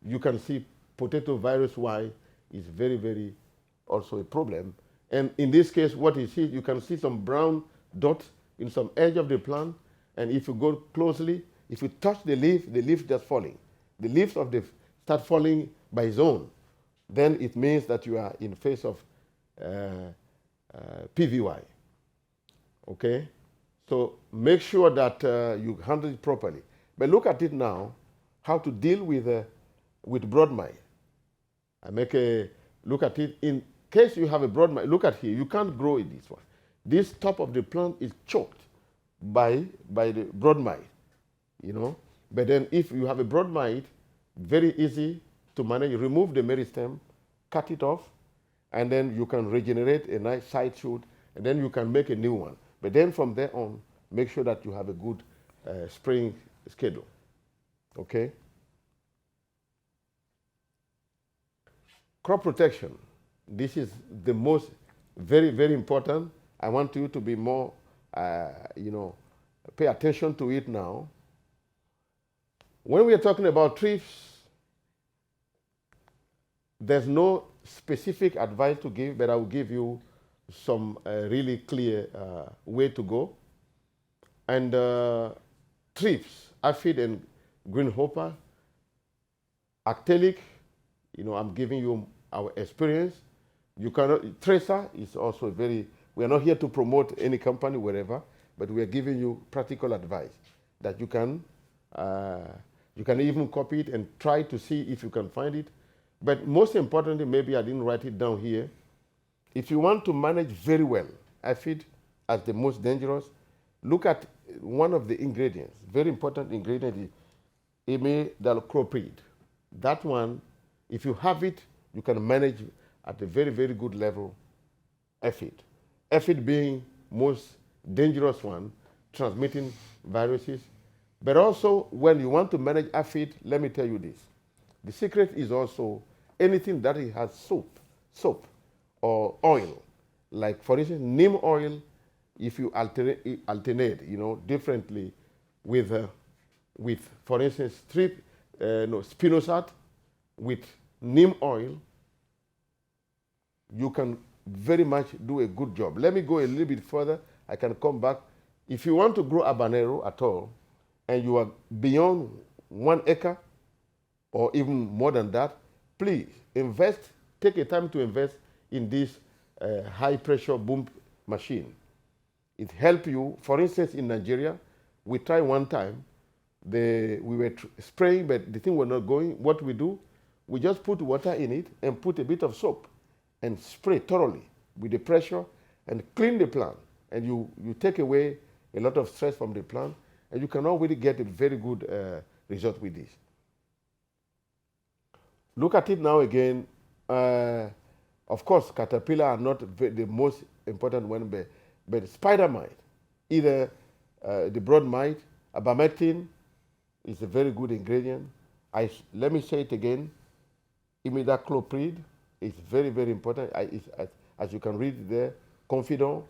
you can see potato virus Y is very, very also a problem. And in this case, what you see, you can see some brown dots in some edge of the plant. And if you go closely, if you touch the leaf just falling. The leaves of the start falling by its own. Then it means that you are in face of PVY. Okay? So make sure that you handle it properly. But look at it now, how to deal with broad mite. I make a look at it. In case you have a broad mite, look at here, you can't grow in this one. This top of the plant is choked by the broad mite, you know. But then if you have a broad mite, very easy to manage. Remove the meristem, cut it off, and then you can regenerate a nice side shoot, and then you can make a new one. But then from there on, make sure that you have a good spraying schedule. Okay? Crop protection. This is the most, very, very important. I want you to be more, pay attention to it now. When we are talking about thrips, there's no specific advice to give, but I will give you some really clear way to go. And thrips, aphid and greenhopper, actelic, I'm giving you our experience. You cannot, tracer is also very, we are not here to promote any company, wherever, but we are giving you practical advice that you can even copy it and try to see if you can find it. But most importantly, maybe I didn't write it down here. If you want to manage very well aphid as the most dangerous, look at one of the ingredients, very important ingredient is imidacloprid. That one, if you have it, you can manage at a very, very good level aphid. Aphid being most dangerous one, transmitting viruses. But also, when you want to manage aphid, let me tell you this. The secret is also anything that it has soap or oil. Like, for instance, neem oil, if you alternate, differently with, for instance, spinosad with neem oil, you can very much do a good job. Let me go a little bit further. I can come back. If you want to grow habanero at all, and you are beyond 1 acre, or even more than that, please invest, take a time to invest in this high pressure boom machine. It helps you. For instance, in Nigeria, we tried one time, we were spraying, but the thing was not going. What we do, we just put water in it and put a bit of soap and spray thoroughly with the pressure and clean the plant. And you take away a lot of stress from the plant, and you can already get a very good result with this. Look at it now again. Of course, caterpillar are not the most important one, but spider mite, either the broad mite, abamectin is a very good ingredient. Let me say it again, imidacloprid is very, very important. As you can read there, confidant,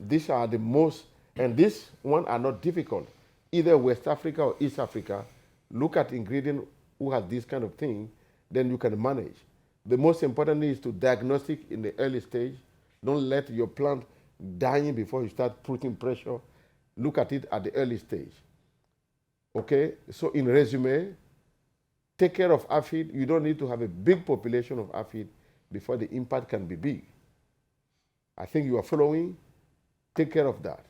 these are the most, and these ones are not difficult. Either West Africa or East Africa, look at ingredient who has this kind of thing, then you can manage. The most important is to diagnostic in the early stage. Don't let your plant dying before you start putting pressure. Look at it at the early stage. Okay, so in resume, take care of aphid. You don't need to have a big population of aphid before the impact can be big. I think you are following. Take care of that.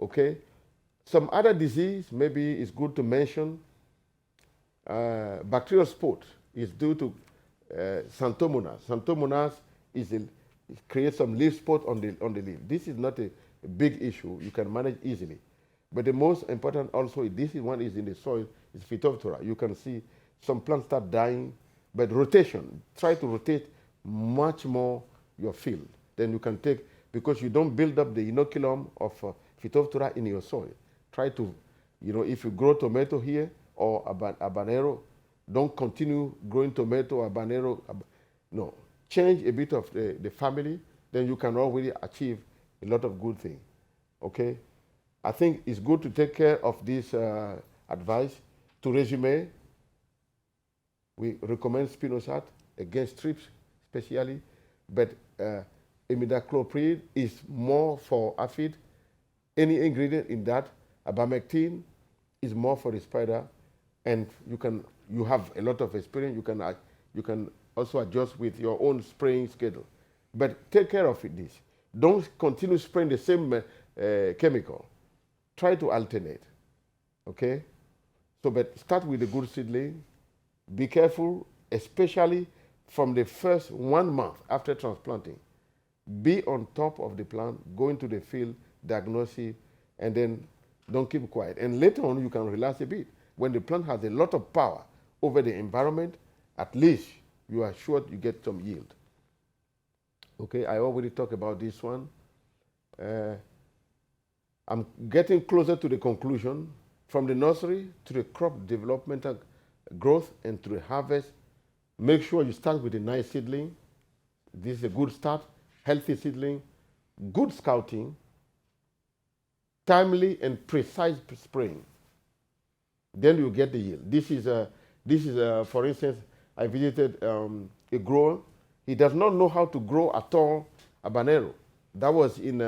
Okay? Some other disease, maybe it's good to mention. Bacterial spot is due to Xanthomonas. Xanthomonas creates some leaf spot on the leaf. This is not a big issue. You can manage easily. But the most important also, this one is in the soil, is Phytophthora. You can see some plants start dying, but rotation. Try to rotate much more your field. Then you can take, because you don't build up the inoculum of Phytophthora in your soil. Try to, if you grow tomato here or habanero, don't continue growing tomato or habanero. No, change a bit of the family, then you can already achieve a lot of good things. Okay? I think it's good to take care of this advice. To resume, we recommend spinosad against thrips especially, but imidacloprid is more for aphid. Any ingredient in that, abamectin is more for the spider, and you have a lot of experience. You can also adjust with your own spraying schedule, but take care of this. Don't continue spraying the same chemical. Try to alternate. Okay, so but start with a good seedling. Be careful, especially from the first 1 month after transplanting. Be on top of the plant, go into the field, diagnose it, and then don't keep quiet. And later on, you can relax a bit. When the plant has a lot of power over the environment, at least you are sure you get some yield. Okay, I already talked about this one. I'm getting closer to the conclusion. From the nursery to the crop developmental growth and to the harvest, make sure you start with a nice seedling. This is a good start. Healthy seedling, good scouting, timely and precise spraying. Then you get the yield. This is for instance, I visited a grower. He does not know how to grow at all habanero. That was in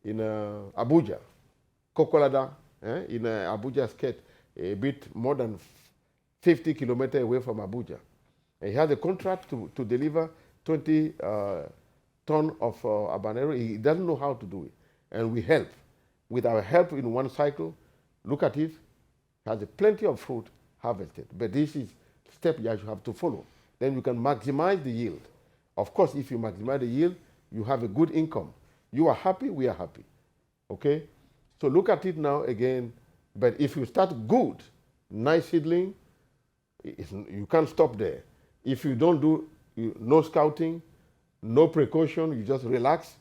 Abuja, Kokolada, in Abuja State, a bit more than 50 kilometers away from Abuja. And he had a contract to deliver 20 ton of habanero. He doesn't know how to do it. And we help. With our help in one cycle, look at it, has plenty of fruit harvested. But this is step you have to follow. Then you can maximize the yield Of course, if you maximize the yield, you have a good income. You are happy, we are happy. Okay? So look at it now again. But if you start good, nice seedling, you can't stop there. If you don't do no scouting, no precaution, you just relax,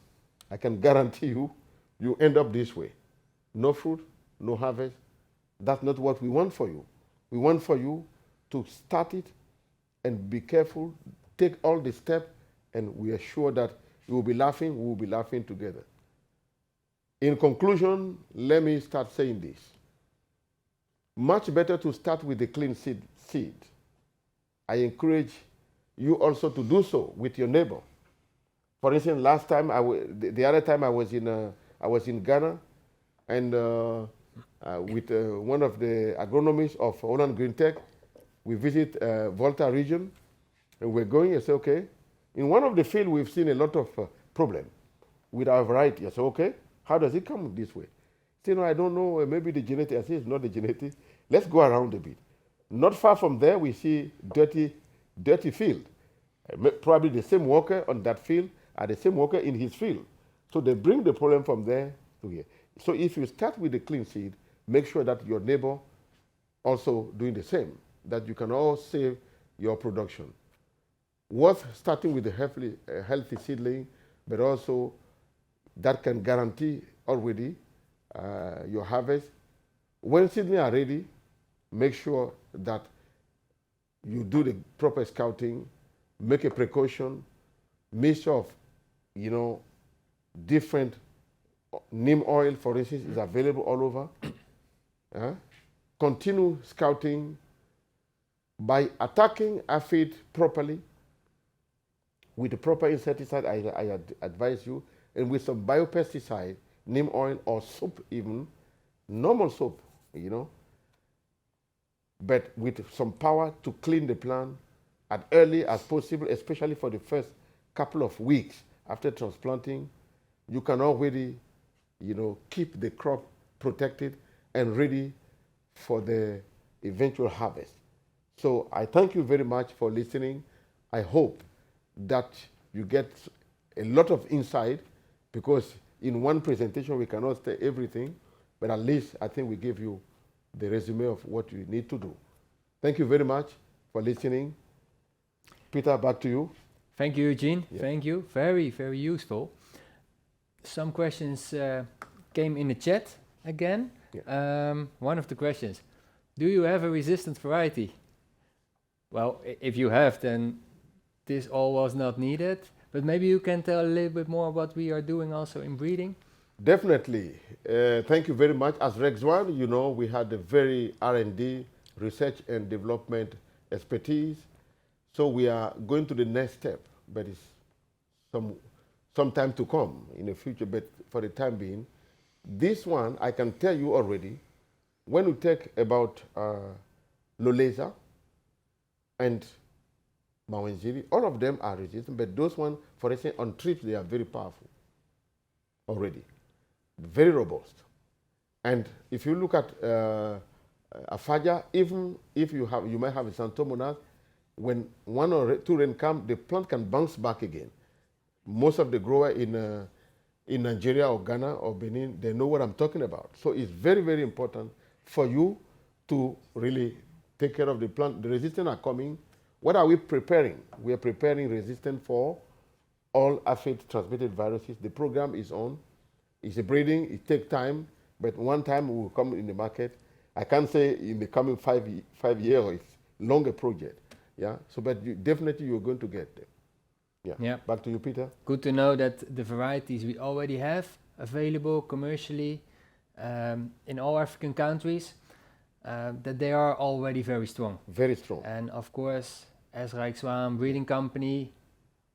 I can guarantee you, you end up this way. No fruit, no harvest. That's not what we want for you. We want for you to start it and be careful, take all the steps, and we are sure that you will be laughing, we will be laughing together. In conclusion, let me start saying this. Much better to start with the clean seed. I encourage you also to do so with your neighbor. For instance, last time, the other time I was in Ghana, and with one of the agronomists of Holland Green Tech, we visit Volta region, and we're going and say, okay, in one of the fields we've seen a lot of problem with our variety. I say, okay, how does it come this way? Say, no, I don't know, maybe the genetic. I say, it's not the genetic. Let's go around a bit. Not far from there, we see dirty field. Probably the same worker on that field are the same worker in his field. So they bring the problem from there to here. So if you start with the clean seed, make sure that your neighbor also doing the same, that you can all save your production. Worth starting with a healthy seedling, but also that can guarantee already your harvest. When seedlings are ready, make sure that you do the proper scouting, make a precaution, mixture of, different neem oil, for instance, is available all over. Continue scouting by attacking aphid properly with the proper insecticide, I advise you, and with some biopesticide, neem oil or soap even, normal soap, but with some power to clean the plant as early as possible, especially for the first couple of weeks after transplanting. You can already, keep the crop protected and ready for the eventual harvest. So I thank you very much for listening. I hope that you get a lot of insight, because in one presentation we cannot say everything, but at least I think we gave you the resume of what you need to do. Thank you very much for listening. Peter, back to you.
Thank you, Eugene.
Yeah.
Thank you. Very, very useful. Some questions came in the chat again. Yeah. One of the questions, do you have a resistant variety? Well, if you have, then this all was not needed. But maybe you can tell a little bit more what we are doing also in breeding.
Definitely. Thank you very much. As Rex One, we had a very R&D, research and development expertise. So we are going to the next step, but it's some time to come in the future. But for the time being, this one, I can tell you already, when we take about Loleza and Mawenziri, all of them are resistant, but those ones, for instance, on trips, they are very powerful already, very robust. And if you look at Afaja, even if you might have a Santomonas, when 1 or 2 rain come, the plant can bounce back again. Most of the growers in Nigeria or Ghana or Benin, they know what I'm talking about. So it's very, very important for you to really take care of the plant. The resistance are coming. What are we preparing? We are preparing resistance for all aphid-transmitted viruses. The program is on. It's a breeding. It takes time, but one time we will come in the market. I can't say in the coming 5 years. It's longer project. Yeah. So, but definitely you're going to get them. Yeah. Yeah. Back to you, Peter.
Good to know that the varieties we already have available commercially in all African countries, that they are already very strong.
Very strong.
And of course, as Rijkswaan Breeding Company,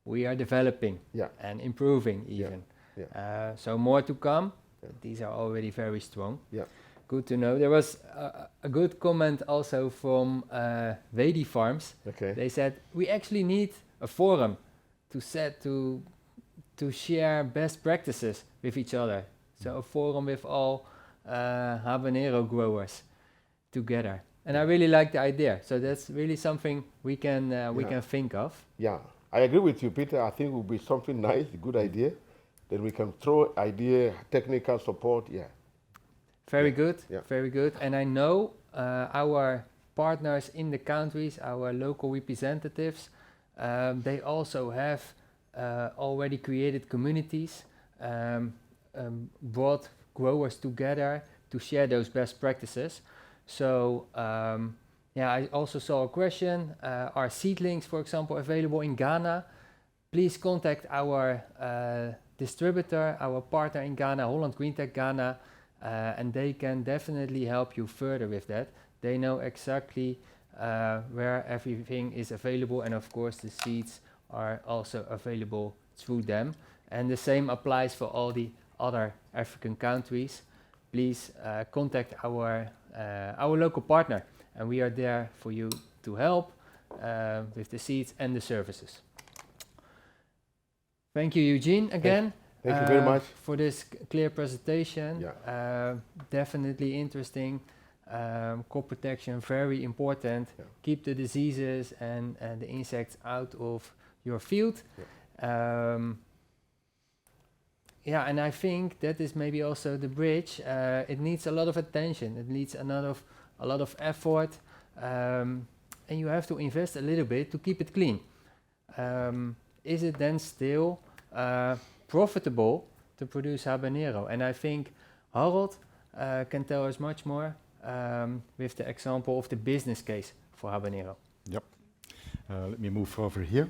we are developing and improving even. Yeah. Yeah. So more to come. Yeah. These are already very strong.
Yeah.
Good to know. There was a good comment also from Wedi Farms.
Okay.
They said, we actually need a forum to share best practices with each other. So a forum with all habanero growers together. And I really like the idea. So that's really something we can think of.
Yeah, I agree with you, Peter. I think it would be something nice, a good idea. Then we can throw idea, technical support, yeah.
Very good,
Yeah.
very good. And I know our partners in the countries, our local representatives, they also have already created communities, brought growers together to share those best practices. So yeah, I also saw a question, are seedlings, for example, available in Ghana? Please contact our distributor, our partner in Ghana, Holland Green Tech Ghana, and they can definitely help you further with that. They know exactly where everything is available, and of course the seeds are also available through them. And the same applies for all the other African countries. Please contact our local partner, and we are there for you to help with the seeds and the services. Thank you, Eugene, again.
Thank you very much
for this clear presentation.
Yeah.
Definitely interesting. Crop protection, very important.
Yeah.
Keep the diseases and the insects out of your field.
Yeah.
Yeah, and I think that is maybe also the bridge. It needs a lot of attention. It needs a lot of effort, and you have to invest a little bit to keep it clean. Is it then still profitable to produce habanero? And I think Harold can tell us much more with the example of the business case for habanero.
Yep. Let me move over here.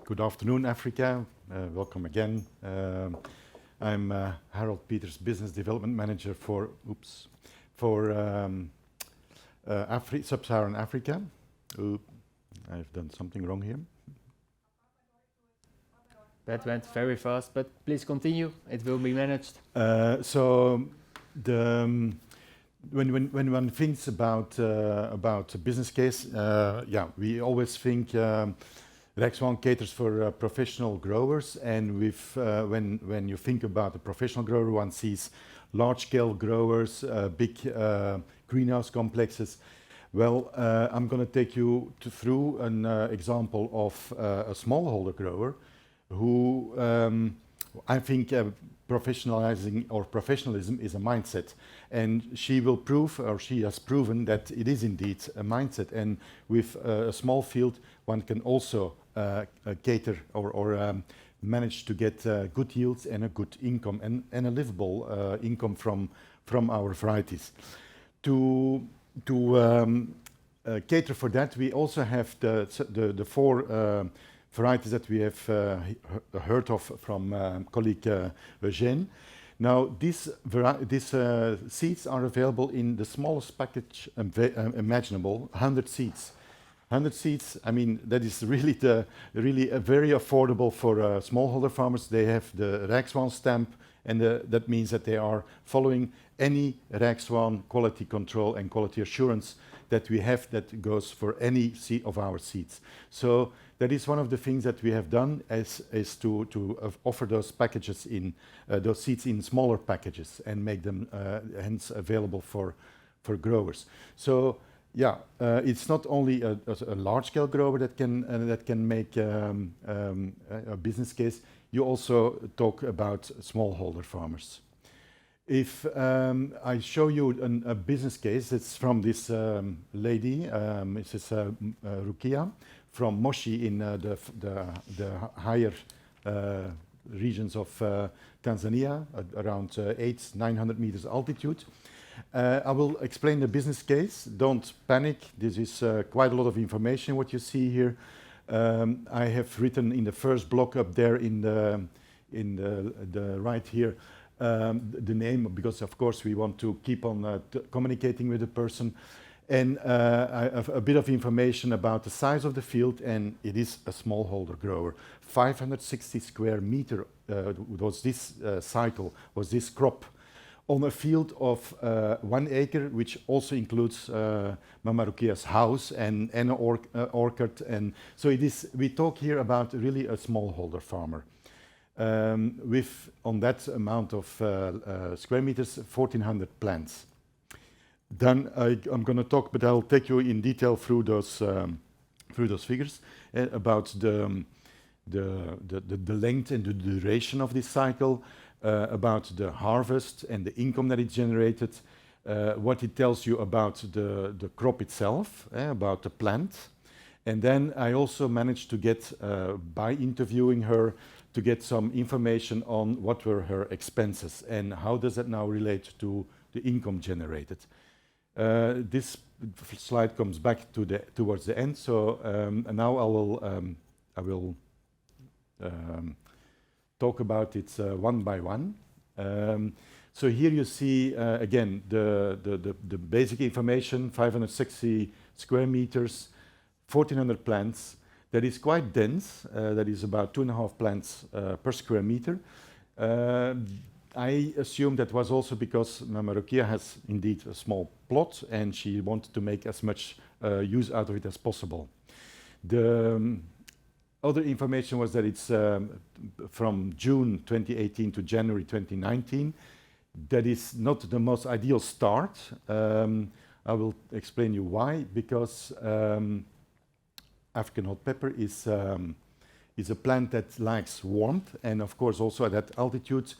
Good afternoon, Africa. Welcome again. I'm Harold Peters, Business Development Manager for Sub-Saharan Africa. I've done something wrong here.
That went very fast, but please continue. It will be managed.
When one thinks about a business case, we always think Rex One caters for professional growers, and when you think about a professional grower, one sees large-scale growers, big greenhouse complexes. Well, I'm going to take you through an example of a smallholder grower who I think professionalizing or professionalism is a mindset, and she will prove, or she has proven, that it is indeed a mindset. And with a small field, one can also cater or manage to get good yields and a good income and a livable income from our varieties. To cater for that, we also have the four varieties that we have heard of from colleague Eugène. Now, these seeds are available in the smallest package imaginable, 100 seeds. 100 seeds, I mean, that is really very affordable for smallholder farmers. They have the Rex One stamp, and that means that they are following any Rex One quality control and quality assurance that we have that goes for any seed of our seeds. So that is one of the things that we have done, is to offer those packages those seeds in smaller packages and make them hence available for growers. So yeah, it's not only a large-scale grower that can make a business case. You also talk about smallholder farmers. If I show you a business case, it's from this lady, Mrs. Rukia, from Moshi in the higher regions of Tanzania, at around 800-900 meters altitude. I will explain the business case. Don't panic. This is quite a lot of information, what you see here. I have written in the first block up there in the right here the name, because of course we want to keep on communicating with the person. And I have a bit of information about the size of the field, and it is a smallholder grower. 560 square meter was this cycle, was this crop, on a field of 1 acre, which also includes Mama Rukia's house and an orchard. And so it is, we talk here about really a smallholder farmer. With, on that amount of square meters, 1,400 plants. Then I'm going to talk, but I'll take you in detail through those through those figures about the length and the duration of this cycle, about the harvest and the income that it generated, what it tells you about the crop itself, about the plant. And then I also managed to get, by interviewing her, to get some information on what were her expenses and how does that now relate to the income generated. This slide comes back towards the end, so now I will talk about it one by one. So here you see again the basic information: 560 square meters, 1,400 plants. That is quite dense. That is about 2.5 plants per square meter. I assume that was also because Mama Rokia has indeed a small plot and she wanted to make as much use out of it as possible. The other information was that it's from June 2018 to January 2019. That is not the most ideal start. I will explain you why. Because African hot pepper is a plant that likes warmth, and of course also at that altitude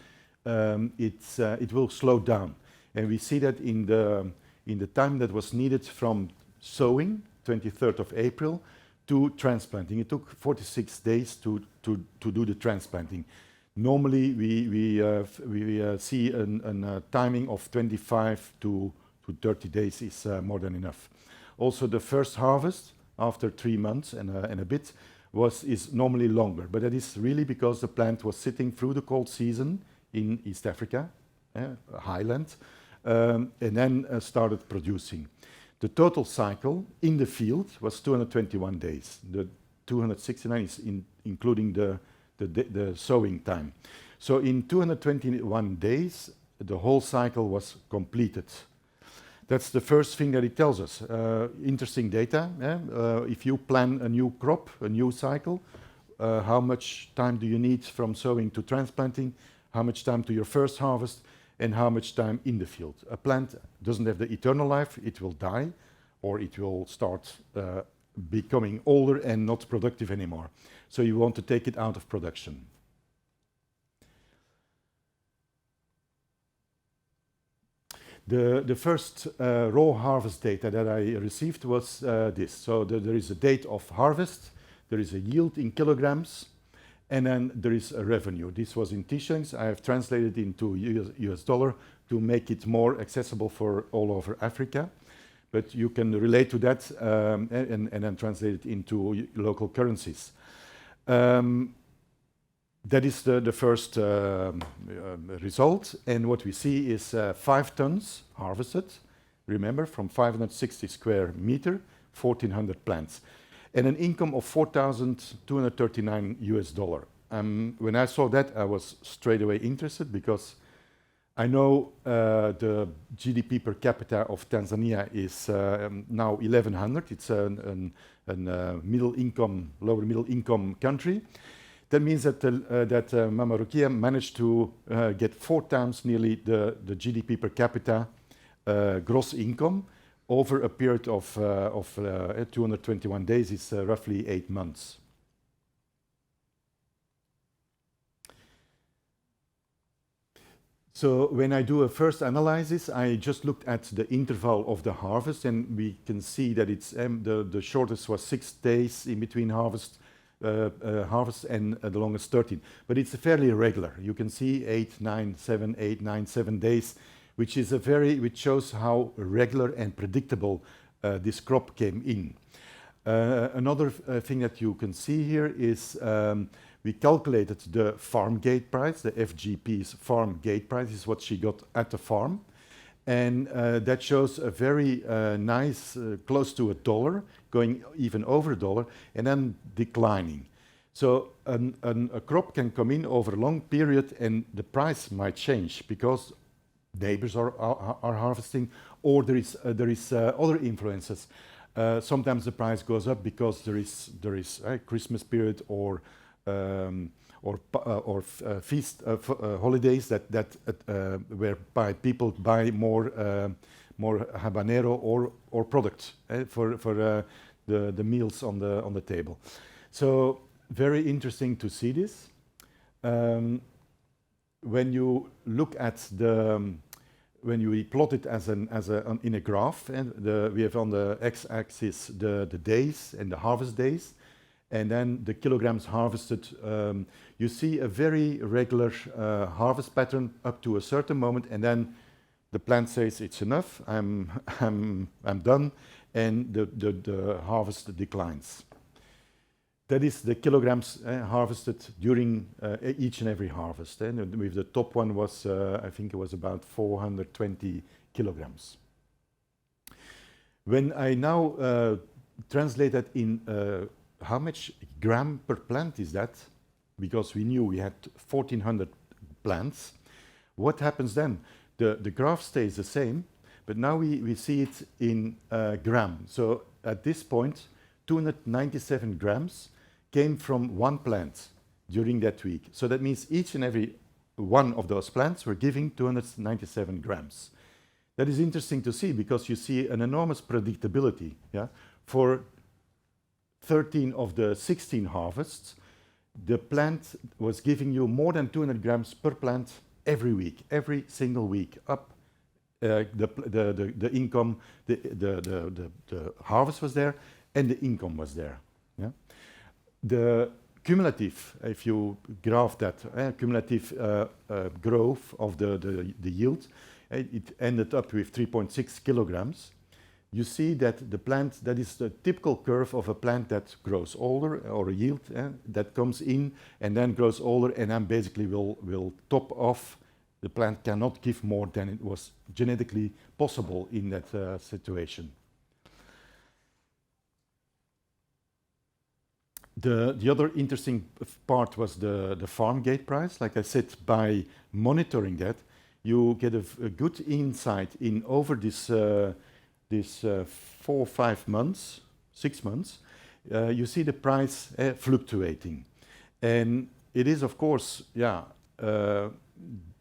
it will slow down. And we see that in the time that was needed from sowing, 23rd of April, to transplanting. It took 46 days to do the transplanting. Normally we see a timing of 25 to 30 days is more than enough. Also the first harvest after 3 months and a bit is normally longer, but that is really because the plant was sitting through the cold season in East Africa, highland, and then started producing. The total cycle in the field was 221 days. The 269 is including the sowing time. So in 221 days, the whole cycle was completed. That's the first thing that it tells us. Interesting data. If you plan a new crop, a new cycle, how much time do you need from sowing to transplanting? How much time to your first harvest? And how much time in the field? A plant doesn't have the eternal life. It will die, or it will start becoming older and not productive anymore. So you want to take it out of production. The first raw harvest data that I received was this. So there is a date of harvest, there is a yield in kilograms, and then there is a revenue. This was in T-shillings. I have translated into US dollar to make it more accessible for all over Africa. But you can relate to that and then translate it into local currencies. That is the first result. And what we see is 5 tons harvested, remember, from 560 square meter, 1,400 plants. And an income of $4,239 US. When I saw that, I was straight away interested because I know the GDP per capita of Tanzania is now 1,100. It's a middle income, lower middle income country. That means that Mama Rokia managed to get 4 times nearly the GDP per capita gross income over a period of 221 days. Is roughly 8 months. So when I do a first analysis, I just looked at the interval of the harvest, and we can see that it's the shortest was 6 days in between harvest and the longest 13. But it's fairly regular. You can see 8, 9, 7, 8, 9, 7 days, which shows how regular and predictable this crop came in. Another thing that you can see here is we calculated the farm gate price, the FGP's farm gate price is what she got at the farm. And that shows a very nice, close to $1, going even over $1, and then declining. So a crop can come in over a long period and the price might change because neighbors are harvesting, or there is other influences. Sometimes the price goes up because there is a Christmas period or feast holidays that whereby people buy more Habanero or products the meals on the table. So very interesting to see this. When you look at when you plot it in a graph, and we have on the x-axis the days and the harvest days, and then the kilograms harvested. You see a very regular harvest pattern up to a certain moment, and then the plant says it's enough. I'm done, and the harvest declines. That is the kilograms harvested during each and every harvest. And with the top one was, I think it was about 420 kilograms. When I now translate that in how much gram per plant is that, because we knew we had 1,400 plants, what happens then? The graph stays the same, but now we see it in gram. So at this point, 297 grams came from one plant during that week. So that means each and every one of those plants were giving 297 grams. That is interesting to see because you see an enormous predictability. Yeah? For 13 of the 16 harvests, the plant was giving you more than 200 grams per plant every week, every single week, up the income, the harvest was there and the income was there. Yeah? The cumulative, if you graph that, cumulative growth of the yield, it ended up with 3.6 kilograms. You see that the plant, that is the typical curve of a plant that grows older, or a yield that comes in and then grows older and then basically will top off. The plant cannot give more than it was genetically possible in that situation. The other interesting part was the farm gate price. Like I said, by monitoring that, you get a good insight in over this 4 or 5 months, 6 months. You see the price fluctuating, and it is of course,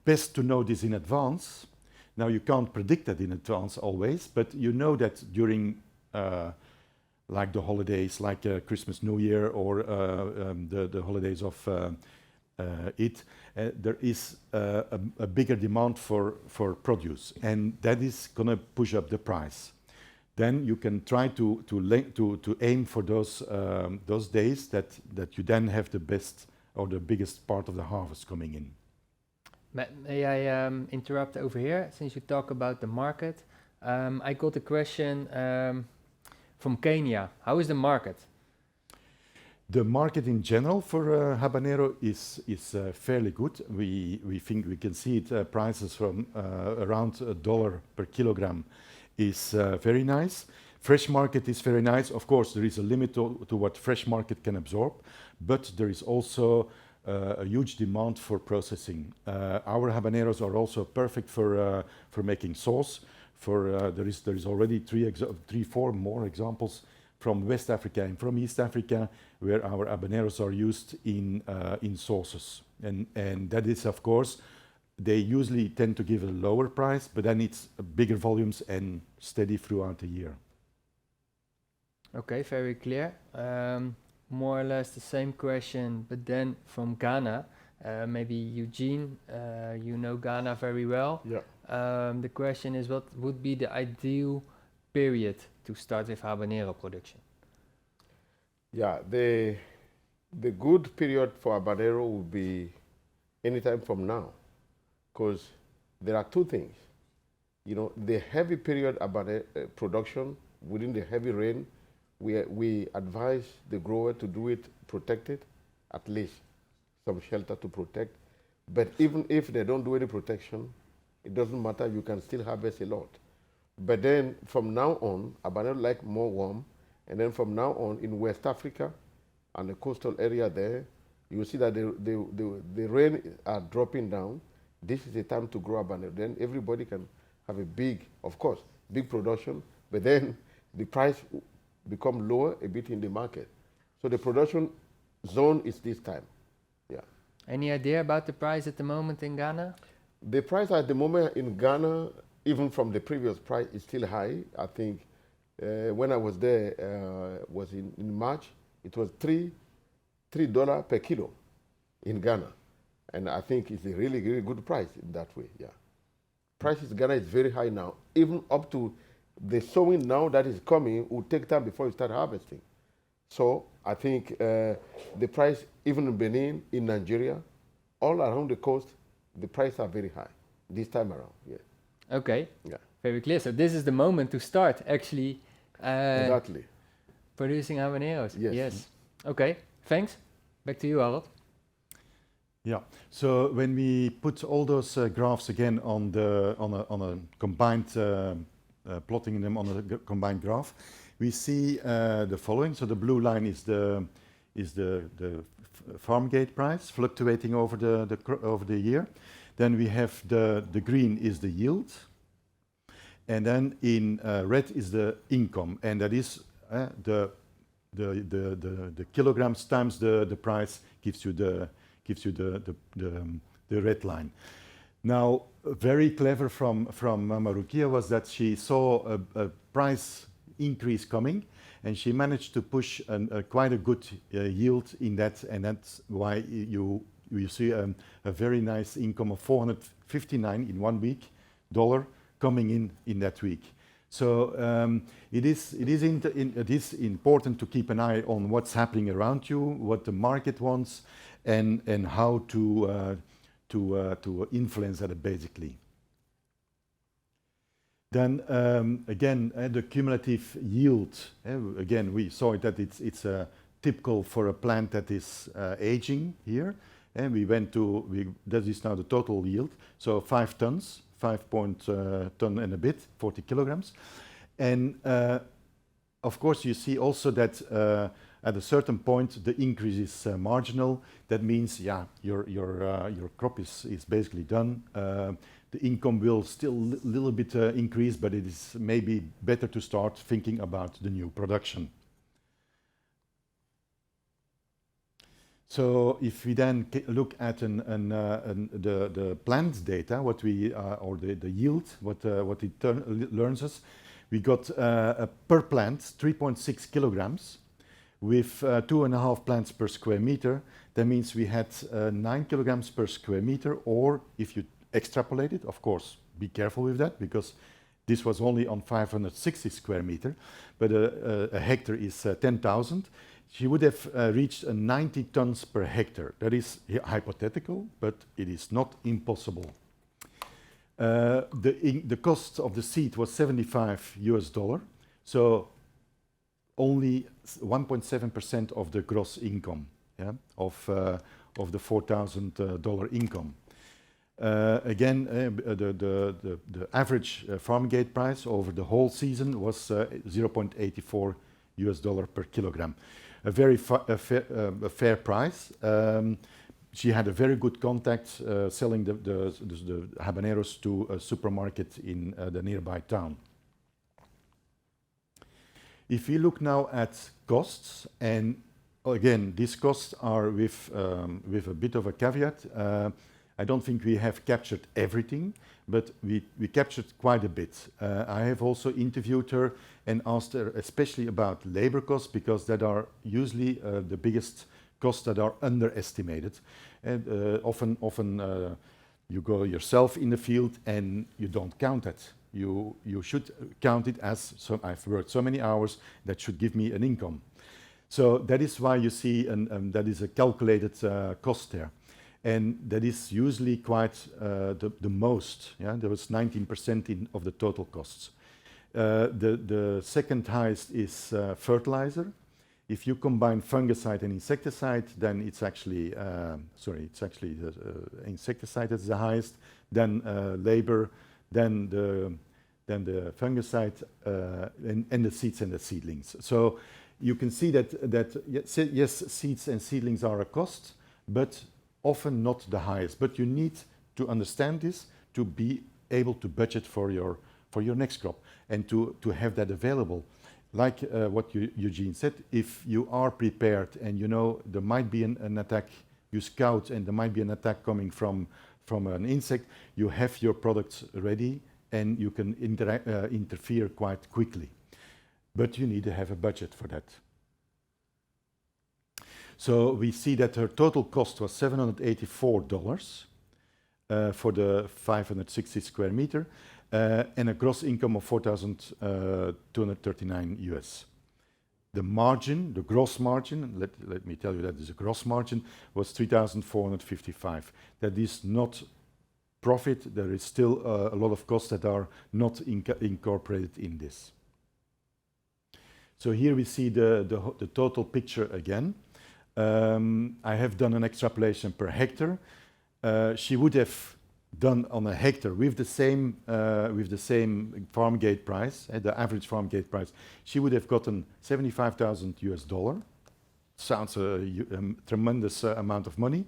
best to know this in advance. Now you can't predict that in advance always, but you know that during like the holidays, like Christmas, New Year, or the holidays of there is a bigger demand for produce, and that is going to push up the price. Then you can try to aim for those days that you then have the best or the biggest part of the harvest coming in.
May I interrupt over here, since you talk about the market? I got a question from Kenya. How is the market?
The market in general for habanero is fairly good. We think we can see it prices from around $1 per kilogram is very nice. Fresh market is very nice. Of course, there is a limit to what fresh market can absorb, but there is also a huge demand for processing. Our habaneros are also perfect for making sauce. There is already 4 more examples from West Africa and from East Africa where our habaneros are used in sauces, and that is, of course, they usually tend to give a lower price, but then it's bigger volumes and steady throughout the year.
Okay, very clear. More or less the same question, but then from Ghana. Maybe Eugene, you know Ghana very well.
Yeah.
The question is, what would be the ideal period to start with habanero production?
Yeah, the good period for habanero would be anytime from now, because there are 2 things. You know, the heavy period habanero production within the heavy rain, we advise the grower to do it protected, at least some shelter to protect. But even if they don't do any protection, it doesn't matter, you can still harvest a lot. But then from now on, habanero like more warm, and then from now on in West Africa and the coastal area there, you will see that the rain are dropping down. This is the time to grow habanero. Then everybody can have a big production, but then the price become lower a bit in the market. So the production zone is this time. Yeah.
Any idea about the price at the moment in Ghana?
The price at the moment in Ghana, even from the previous price, is still high. I think when I was there, was in March, it was $3 per kilo in Ghana. And I think it's a really, really good price in that way, yeah. Prices in Ghana is very high now. Even up to the sowing now that is coming will take time before you start harvesting. So I think the price, even in Benin, in Nigeria, all around the coast, the prices are very high this time around, yeah.
Okay,
Yeah.
very clear. So this is the moment to start actually
Exactly.
producing habaneros.
Yes.
Okay, thanks. Back to you, Harold.
Yeah. So when we put all those graphs again on a combined plotting them on a combined graph, we see the following. So the blue line is the farm gate price fluctuating over the year. Then we have the green is the yield, and then in red is the income, and that is the kilograms times the price gives you the red line. Now, very clever from Mama Rukia was that she saw a price increase coming, and she managed to push quite a good yield in that, and that's why you see a very nice income of 459 in 1 week dollar coming in that week. So it is important to keep an eye on what's happening around you, what the market wants, and how to influence that basically. Then again, the cumulative yield. Again, we saw that it's typical for a plant that is aging here, and that is now the total yield. So 5 tons, 5 ton and a bit, 40 kilograms, and of course you see also that at a certain point the increase is marginal. That means, yeah, your crop is basically done. The income will still a little bit increase, but it is maybe better to start thinking about the new production. So if we then look at the plant data, what we or the yield, what it learns us, we got per plant 3.6 kilograms with 2.5 plants per square meter. That means we had 9 kilograms per square meter, or if you extrapolate it, of course, be careful with that, because this was only on 560 square meter, but a hectare is 10,000. She would have reached 90 tons per hectare. That is hypothetical, but it is not impossible. The cost of the seed was $75, so only 1.7% of the gross income, yeah, of the $4,000 income. Again, the average farm gate price over the whole season was $0.84 per kilogram. A very fair price. She had a very good contact selling the habaneros to a supermarket in the nearby town. If we look now at costs, and again, these costs are with a bit of a caveat. I don't think we have captured everything, but we captured quite a bit. I have also interviewed her and asked her especially about labor costs, because that are usually the biggest costs that are underestimated. And often you go yourself in the field and you don't count it. You should count it as, so I've worked so many hours, that should give me an income. So that is why you see that is a calculated cost there. And that is usually quite the most. Yeah? There was 19% of the total costs. The second highest is fertilizer. If you combine fungicide and insecticide, then it's actually the insecticide that's the highest. Then labor, then the fungicide, and the seeds and the seedlings. So you can see that yes, seeds and seedlings are a cost, but often not the highest. But you need to understand this to be able to budget for your next crop, and to have that available. Like what Eugene said, if you are prepared and you know there might be an attack, you scout and there might be an attack coming from an insect, you have your products ready and you can interfere quite quickly. but you need to have a budget for that. So we see that her total cost was $784 for the 560 square meter and a gross income of 4,239 US. The margin, the gross margin, let me tell you that is a gross margin, was 3,455. That is not profit. There is still a lot of costs that are not incorporated in this. So here we see the total picture again. I have done an extrapolation per hectare. She would have done on a hectare with the same farm gate price, the average farm gate price. She would have gotten $75,000 US. Sounds a tremendous amount of money,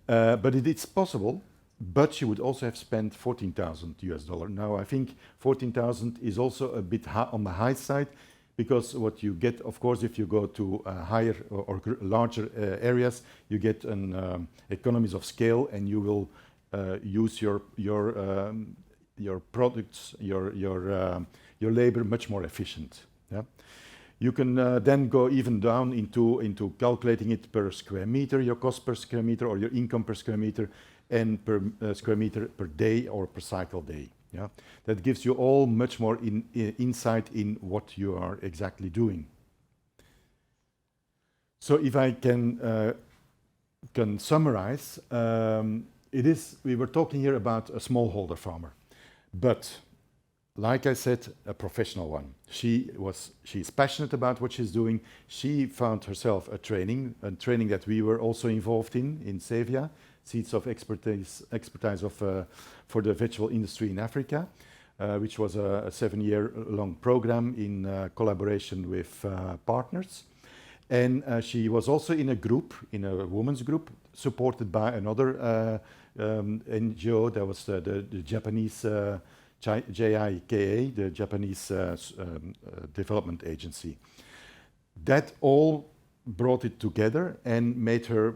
but it's possible. But she would also have spent $14,000 US. Now I think 14,000 is also a bit on the high side, because what you get, of course, if you go to higher or larger areas, you get an economies of scale, and you will use your products, your labor much more efficient. Yeah? You can then go even down into calculating it per square meter, your cost per square meter, or your income per square meter, and per square meter per day or per cycle day. Yeah? That gives you all much more insight in what you are exactly doing. So if I can summarize, we were talking here about a smallholder farmer, but like I said, a professional one. She's passionate about what she's doing. She found herself a training that we were also involved in Sevia, Seeds of Expertise for the vegetable industry in Africa, which was a 7-year-long program in collaboration with partners. And she was also in a women's group, supported by another NGO. That was the Japanese JIKA, the Japanese Development Agency. That all brought it together and made her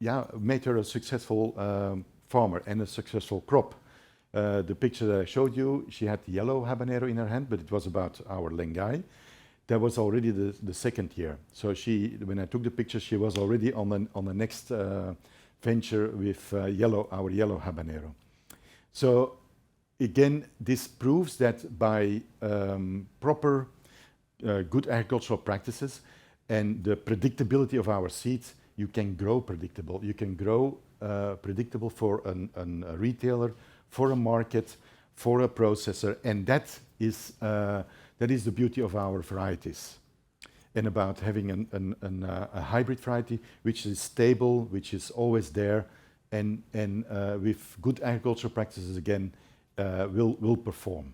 a successful farmer and a successful crop. The picture that I showed you, she had the yellow habanero in her hand, but it was about our lengai. That was already the second year. So when I took the picture, she was already on the next venture with our yellow habanero. So again, this proves that by proper good agricultural practices and the predictability of our seeds, you can grow predictable. You can grow predictable for a retailer, for a market, for a processor, and that is the beauty of our varieties. And about having a hybrid variety which is stable, which is always there, and with good agricultural practices again will perform.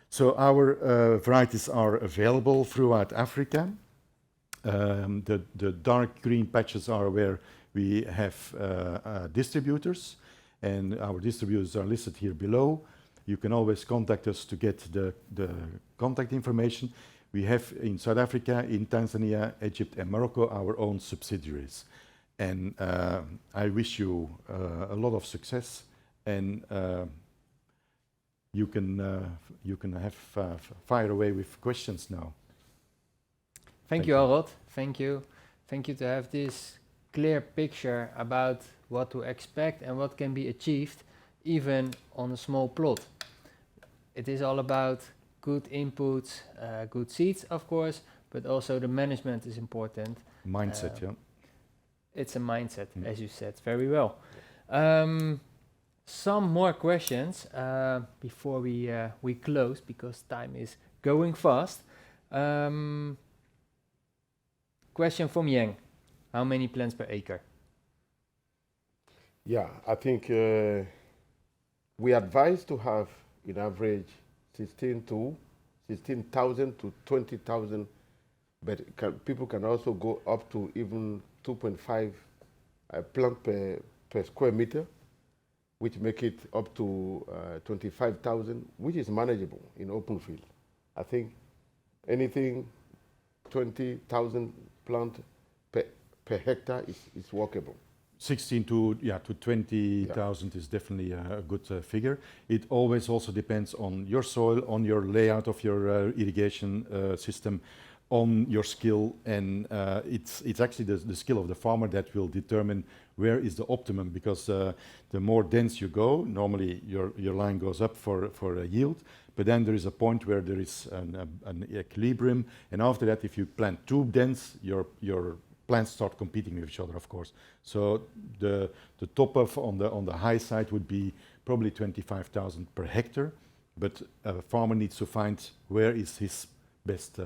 So our varieties are available throughout Africa. The dark green patches are where we have distributors, and our distributors are listed here below. You can always contact us to get the contact information. We have in South Africa, in Tanzania, Egypt, and Morocco our own subsidiaries. And I wish you a lot of success, and you can have fire away with questions now.
Thank you, Harold. Thank you to have this clear picture about what to expect and what can be achieved even on a small plot. It is all about good inputs, good seeds, of course, but also the management is important.
Mindset, yeah.
It's a mindset, as you said, very well. Some more questions before we close, because time is going fast. Question from Yang. How many plants per acre?
Yeah, I think we advise to have, in average, 16,000 to 20,000, but people can also go up to even 2.5 plant per square meter, which make it up to 25,000, which is manageable in open field. I think anything 20,000 plant per hectare is workable.
16 to 20,000 is definitely a good figure. It always also depends on your soil, on your layout of your irrigation system, on your skill, and it's actually the skill of the farmer that will determine where is the optimum, because the more dense you go, normally your line goes up for a yield, but then there is a point where there is an equilibrium, and after that, if you plant too dense, your plants start competing with each other, of course. So the top of on the high side would be probably 25,000 per hectare, but a farmer needs to find where is his best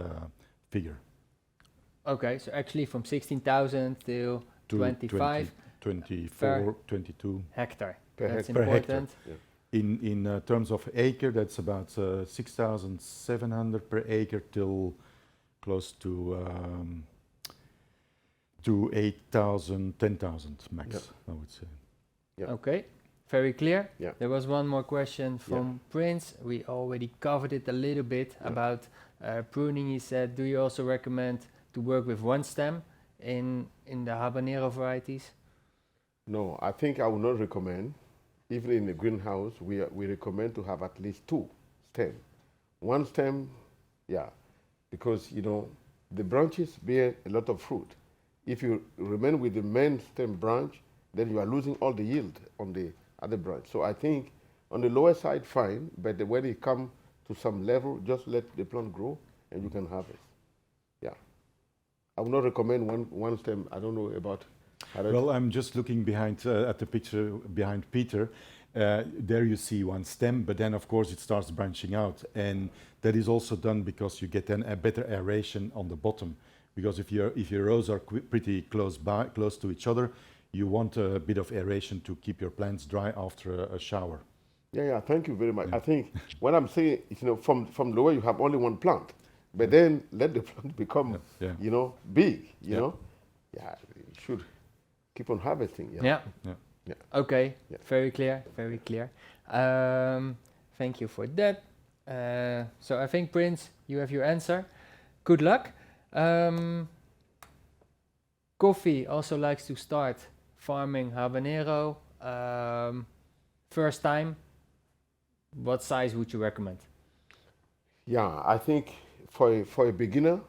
figure.
Okay, so actually from 16,000 to 25
24, 22
hectare.
Per
That's
hectare.
important.
Yeah.
in terms of acre. That's about 6,700 per acre till close to 8,000, 10,000 max.
Yeah.
I would say.
Yeah.
Okay, very clear.
Yeah.
There was one more question from Prince. We already covered it a little bit about pruning. He said, do you also recommend to work with one stem in the habanero varieties?
No, I think I would not recommend. Even in the greenhouse, we recommend to have at least 2 stems. One stem, because the branches bear a lot of fruit. If you remain with the main stem branch, then you are losing all the yield on the other branch. So I think on the lower side, fine, but when it comes to some level, just let the plant grow and you can harvest. Yeah. I would not recommend one stem. I don't know about.
Well, I'm just looking behind at the picture behind Peter. There you see one stem, but then of course it starts branching out, and that is also done because you get then a better aeration on the bottom. Because if your rows are pretty close to each other, you want a bit of aeration to keep your plants dry after a shower.
Yeah. Thank you very much.
Yeah.
I think what I'm saying is, from lower you have only one plant, but then let the plant become, big. You know, you should keep on harvesting.
Yeah. Okay,
Yeah.
very clear, very clear. Thank you for that. So I think, Prince, you have your answer. Good luck. Coffee also likes to start farming habanero. First time, what size would you recommend?
Yeah, I think for a beginner,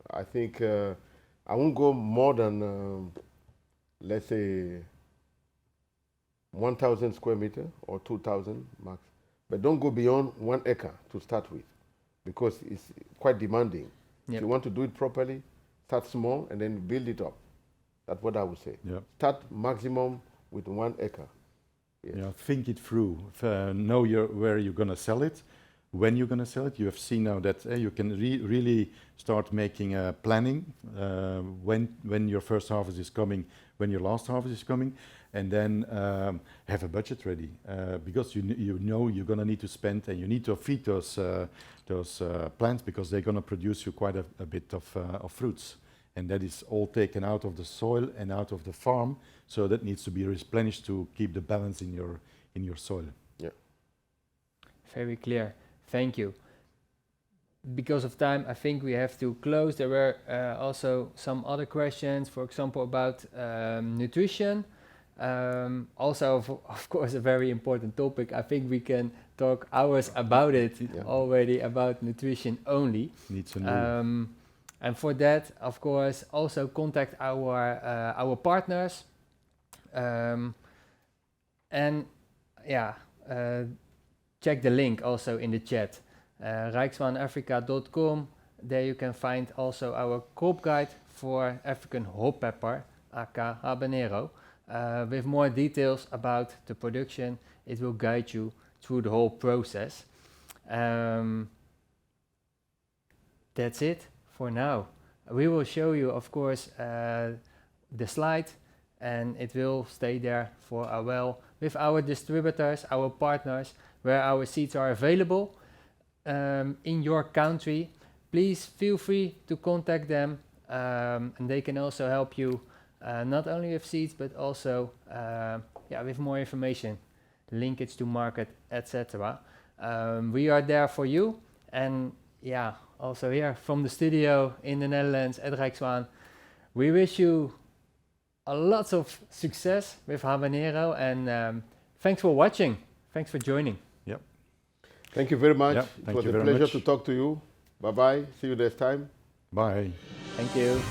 I think I won't go more than let's say 1,000 square meter or 2,000 max, but don't go beyond 1 acre to start with, because it's quite demanding.
Yep.
If you want to do it properly, start small and then build it up. That's what I would say.
Yeah.
Start maximum with 1 acre. Yes.
Yeah, think it through. Know where you're going to sell it, when you're going to sell it. You have seen now that you can really start making planning when your first harvest is coming, when your last harvest is coming, and then have a budget ready, because you know you're going to need to spend, and you need to feed those plants, because they're going to produce you quite a bit of fruits. And that is all taken out of the soil and out of the farm, so that needs to be replenished to keep the balance in your soil.
Yeah.
Very clear. Thank you. Because of time, I think we have to close. There were also some other questions, for example, about nutrition. Also, of course, a very important topic. I think we can talk hours about it already, about nutrition only.
Needs a new.
And for that, of course, also contact our partners. Check the link also in the chat. Rijkswaanafrica.com. There you can find also our crop guide for African hop pepper, aka habanero, with more details about the production. It will guide you through the whole process. That's it for now. We will show you, of course, the slide, and it will stay there for a while with our distributors, our partners, where our seeds are available in your country. Please feel free to contact them, and they can also help you not only with seeds, but also with more information, linkage to market, etc. We are there for you, and also here from the studio in the Netherlands at Rijkswaan, we wish you lots of success with Habanero, and thanks for watching. Thanks for joining.
Yep.
Thank you very much.
Yep,
It
thank
was
you
a
very
pleasure
much.
to talk to you. Bye-bye. See you next time.
Bye.
Thank you.